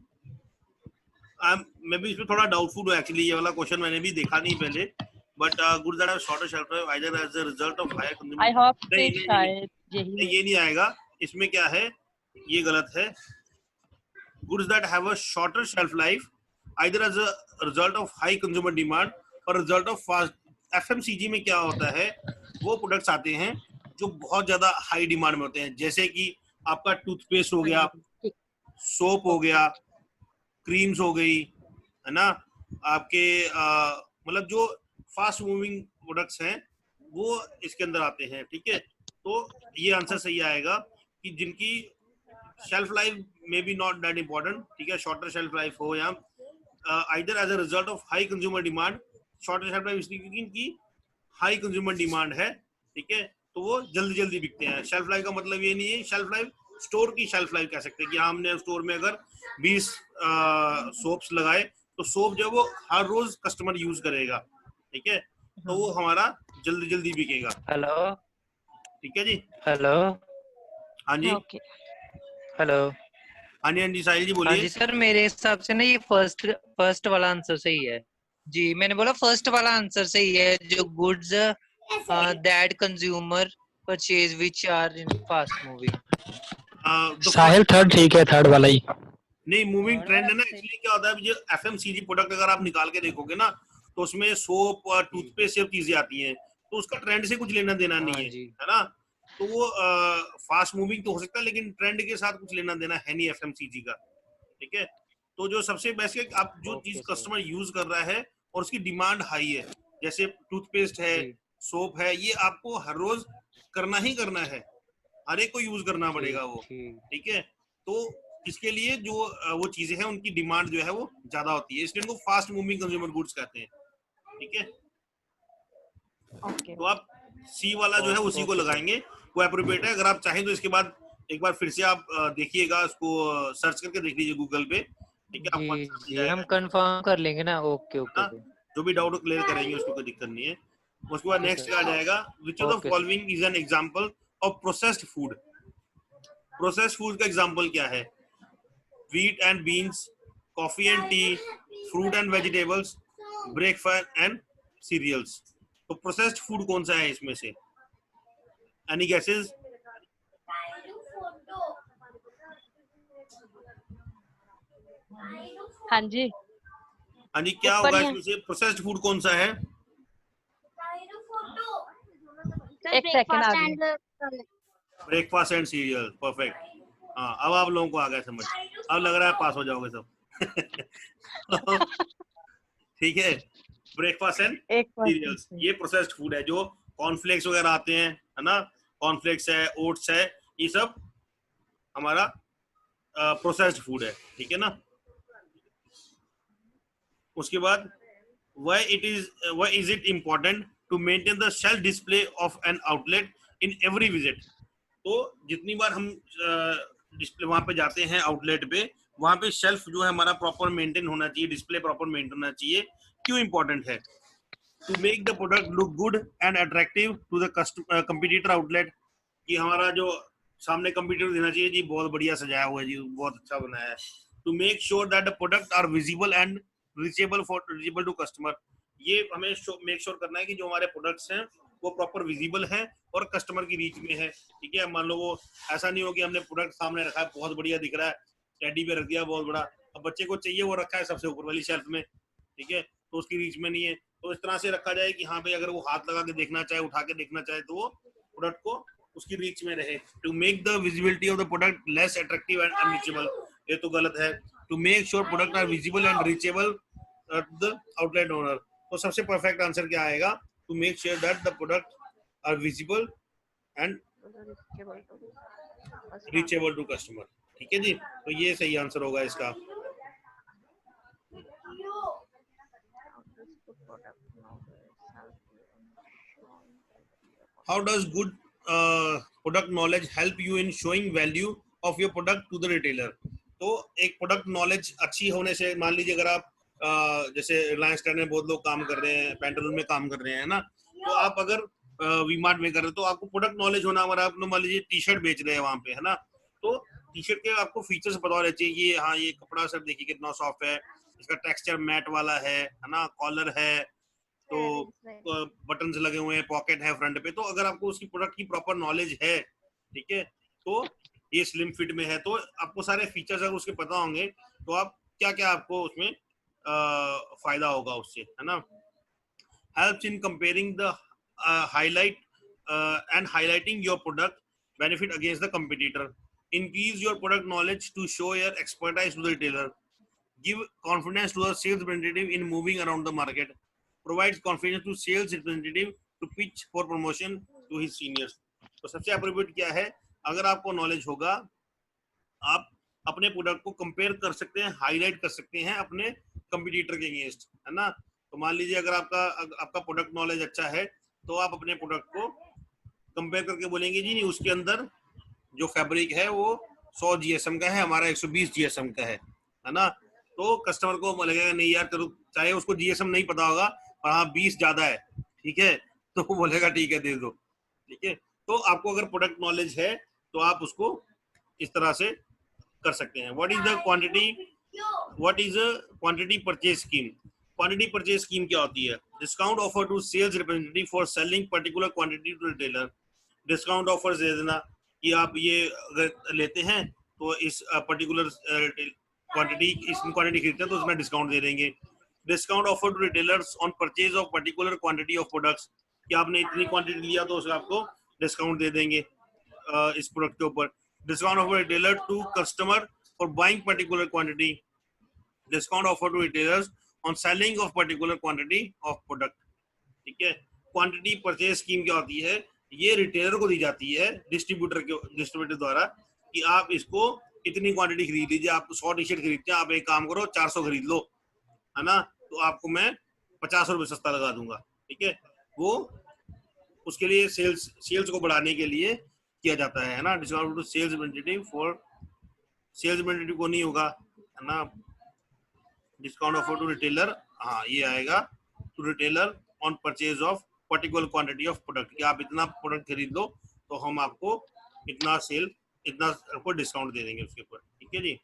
मैं भी इसमें थोड़ा डाउटफुल हूँ एक्चुअली, ये वाला क्वेश्चन मैंने भी देखा नहीं पहले, but goods that have shorter shelf life either as a result of higher consumer. I hope नहीं कि नहीं शायद यही नहीं, ये नहीं आएगा। इसमें क्या है, ये गलत है। Goods that have a shorter shelf life either as a result of high consumer demand और रिजल्ट ऑफ फास्ट। एफएमसीजी में क्या होता है, वो प्रोडक्ट्स आते हैं जो बहुत ज्यादा हाई डिमांड में होते हैं, जैसे कि आपका टूथपेस्ट हो गया, सोप हो गया, क्रीम्स हो गई, है ना, आपके मतलब जो फास्ट मूविंग प्रोडक्ट्स हैं वो इसके अंदर आते हैं। ठीक है, तो ये आंसर सही आएगा कि जिनकी शेल्फ लाइफ में बी नॉट दैट इम्पोर्टेंट, ठीक है, शॉर्टर शेल्फ लाइफ हो या either as a result of high consumer demand. Shorter shelf life इसलिए क्योंकि इनकी हाई कंज्यूमर डिमांड है, ठीक है, तो वो जल्दी जल्दी बिकते हैं। शेल्फ लाइफ का मतलब ये नहीं है, शेल्फ लाइफ स्टोर की शेल्फ लाइफ कह सकते हैं कि हमने स्टोर में अगर 20 सोप्स लगाए तो सोप जो वो हर रोज कस्टमर यूज करेगा, ठीक है, तो वो हमारा जल्दी जल्दी बिकेगा। हेलो, ठीक है जी। हेलो, हाँ जी, ओके। हाँ जी, हाँ जी, साहिल जी हाँ बोलिए। जी सर, मेरे हिसाब से ना ये फर्स्ट वाला आंसर सही है जी। मैंने बोला फर्स्ट वाला आंसर सही है, जो goods that consumer purchase which are in fast moving. Sahil third ठीक है, थर्ड वाला ही। नहीं, मूविंग ट्रेंड है ना, एक्चुअली क्या होता है, जो एफएमसीजी प्रोडक्ट अगर आप निकाल के देखोगे ना तो उसमें सोप और टूथपेस्ट सब चीजें आती हैं, तो उसका ट्रेंड से कुछ लेना देना नहीं है, है ना। तो वो फास्ट मूविंग तो हो सकता है लेकिन ट्रेंड के साथ कुछ लेना देना है नहीं एफएमसीजी का, ठीक है। तो जो सबसे बेस्ट है, आप जो चीज कस्टमर यूज कर रहा है और उसकी डिमांड हाई है, जैसे टूथपेस्ट है, सोप है, ये आपको हर रोज करना ही करना है, हर एक को यूज करना पड़ेगा वो, ठीक है। तो इसके लिए जो वो चीजें हैं उनकी डिमांड जो है वो ज्यादा होती है, इसलिए उनको फास्ट मूविंग कंज्यूमर गुड्स कहते हैं, ठीक है। तो आप सी वाला जो है उसी को लगाएंगे, वो एप्रोप्रिएट है। अगर आप चाहें तो इसके बाद एक बार फिर से आप देखिएगा, उसको सर्च करके देख लीजिए गूगल पे, ठीक है। जी, हम कंफर्म कर लेंगे ना। ओके ओके, जो भी डाउट क्लियर करेंगे, उसको कोई दिक्कत नहीं है। उसके बाद नेक्स्ट आ जाएगा, which of the following is an example of processed food. Processed food का एग्जांपल क्या है? Wheat and beans, coffee and tea, fruit and vegetables, breakfast and cereals. तो प्रोसेस्ड फूड कौन सा है इसमें से? Any guesses? हाँ जी, हाँ जी, क्या होगा इसमें से? प्रोसेस्ड फूड कौन सा है? एक सेकंड आ गई। Breakfast and serial, perfect. हाँ, अब आप लोगों को आ गया समझ, अब लग रहा है पास हो जाओगे सब। ठीक है, ब्रेकफास्ट एंड सीरियल्स, ये प्रोसेस्ड फूड है। जो कॉर्नफ्लेक्स वगैरह आते हैं, है ना, कॉर्नफ्लेक्स है, ओट्स है, ये सब हमारा प्रोसेस्ड फूड है, ठीक है ना। उसके बाद why is it important to maintain the shelf display of an outlet in every visit? तो जितनी बार हम डिस्प्ले वहां पे जाते हैं आउटलेट पे, वहां पे शेल्फ जो है हमारा प्रॉपर मेंटेन होना चाहिए, डिस्प्ले प्रॉपर मेंटेन होना चाहिए। क्यों इंपॉर्टेंट है? To make the product look good and attractive to the competitor outlet, कि हमारा जो सामने कंप्यूटर देना चाहिए जी बहुत बढ़िया सजाया हुआ है जी, बहुत अच्छा बनाया है। To make sure that the product are visible and reachable to customer, ये हमें मेक श्योर करना है कि जो हमारे प्रोडक्ट्स हैं वो प्रॉपर विजिबल हैं और कस्टमर की रीच में है, ठीक है। मान लो वो ऐसा नहीं हो कि हमने प्रोडक्ट सामने रखा है, बहुत बढ़िया दिख रहा है, टेडी पे रख दिया बहुत बड़ा, अब बच्चे को चाहिए वो रखा है सबसे ऊपर वाली शेल्फ में, ठीक है, तो उसकी रीच में नहीं है। तो इस तरह से रखा जाए कि हाँ भाई अगर वो हाथ लगा के देखना चाहे, उठा के देखना चाहे, तो वो प्रोडक्ट को उसकी रीच में रहे। To make the visibility of the product less attractive and unreachable, ये तो गलत है। To make sure product are visible and reachable the outlet owner, तो सबसे परफेक्ट आंसर क्या आएगा? To make sure that the product are visible and reachable to customer, ठीक है जी। तो ये सही आंसर होगा इसका। How does good product knowledge help you in showing value of your product to the retailer? तो एक प्रोडक्ट नॉलेज अच्छी होने से, मान लीजिए अगर आप जैसे रिलायंस ट्रेंड में बहुत लोग काम कर रहे हैं, पेंटालून में काम कर रहे हैं, है ना। तो आप अगर वी-मार्ट में कर रहे हो तो आपको प्रोडक्ट नॉलेज होना, अगर आप मान लीजिए टी शर्ट बेच रहे हैं वहां पे, है ना, तो टी शर्ट के आपको फीचर्स पता होने चाहिए। ये हाँ, ये कपड़ा सर देखिए कितना सॉफ्ट है, इसका टेक्सचर मैट वाला है ना, कॉलर है, तो बटन्स लगे हुए हैं, पॉकेट है फ्रंट पे। तो अगर आपको उसकी प्रोडक्ट की प्रॉपर नॉलेज है, ठीक है, तो ये स्लिम फिट में है, तो आपको सारे फीचर्स अगर उसके पता होंगे तो आप क्या क्या आपको उसमें फायदा होगा उससे, है ना। Helps in comparing the highlight and highlighting your product benefit against the competitor. Increase your product knowledge to show your expertise to the retailer. Give confidence to the sales representative in moving around the market. Provides confidence to sales representative to pitch for promotion to his seniors. तो सबसे appropriate क्या है, अगर आपको knowledge होगा आप अपने product को कंपेयर कर सकते हैं, हाईलाइट कर सकते हैं अपने कंपटीटर के अगेंस्ट, है ना। तो मान लीजिए अगर आपका प्रोडक्ट नॉलेज अच्छा है तो आप अपने प्रोडक्ट को कंपेयर करके बोलेंगे जी नहीं, उसके अंदर जो फैब्रिक है वो 100 जीएसएम का है, हमारा 120 जीएसएम का है ना। तो कस्टमर को लगेगा नहीं यार, चलो चाहे उसको जीएसएम नहीं पता होगा पर हाँ 20 ज्यादा है, ठीक है, तो वो बोलेगा ठीक है दे दो, ठीक है। तो आपको अगर प्रोडक्ट नॉलेज है तो आप उसको इस तरह से कर सकते हैं। What is the quantity purchase scheme. Quantity purchase scheme क्या होती है? Discount offer to sales representative for selling particular quantity to retailer. Discount offer दे देना कि आप ये अगर लेते हैं तो इस पर्टिकुलर क्वांटिटी खरीदते हैं तो उसमें डिस्काउंट दे देंगे। Discount offer to retailers on purchase of particular quantity of products, कि आपने इतनी क्वांटिटी लिया तो उसमें आपको डिस्काउंट दे देंगे इस प्रोडक्ट के ऊपर। Discount offer retailer to customer for buying particular quantity. Discount offer to retailers on selling of particular quantity of product, ठीक है। क्वांटिटी परचेज स्कीम क्या होती है? ये रिटेलर को दी जाती है डिस्ट्रीब्यूटर द्वारा कि आप इसको इतनी क्वांटिटी खरीद लीजिए। आप 100 टी शर्ट खरीदते हैं, आप एक काम करो 400 खरीद लो, है ना, तो आपको मैं 50 रुपए सस्ता लगा दूंगा, ठीक है। वो उसके लिए सेल्स को बढ़ाने के लिए किया जाता है ना। Discount to sales representative for sales representative को नहीं होगा, है ना। डिस्काउंट ऑफर टू रिटेलर, हाँ ये आएगा, to retailer on purchase of particular quantity of product, कि आप इतना प्रोडक्ट खरीद लो तो हम आपको इतना आपको डिस्काउंट दे देंगे उसके ऊपर, ठीक है जी।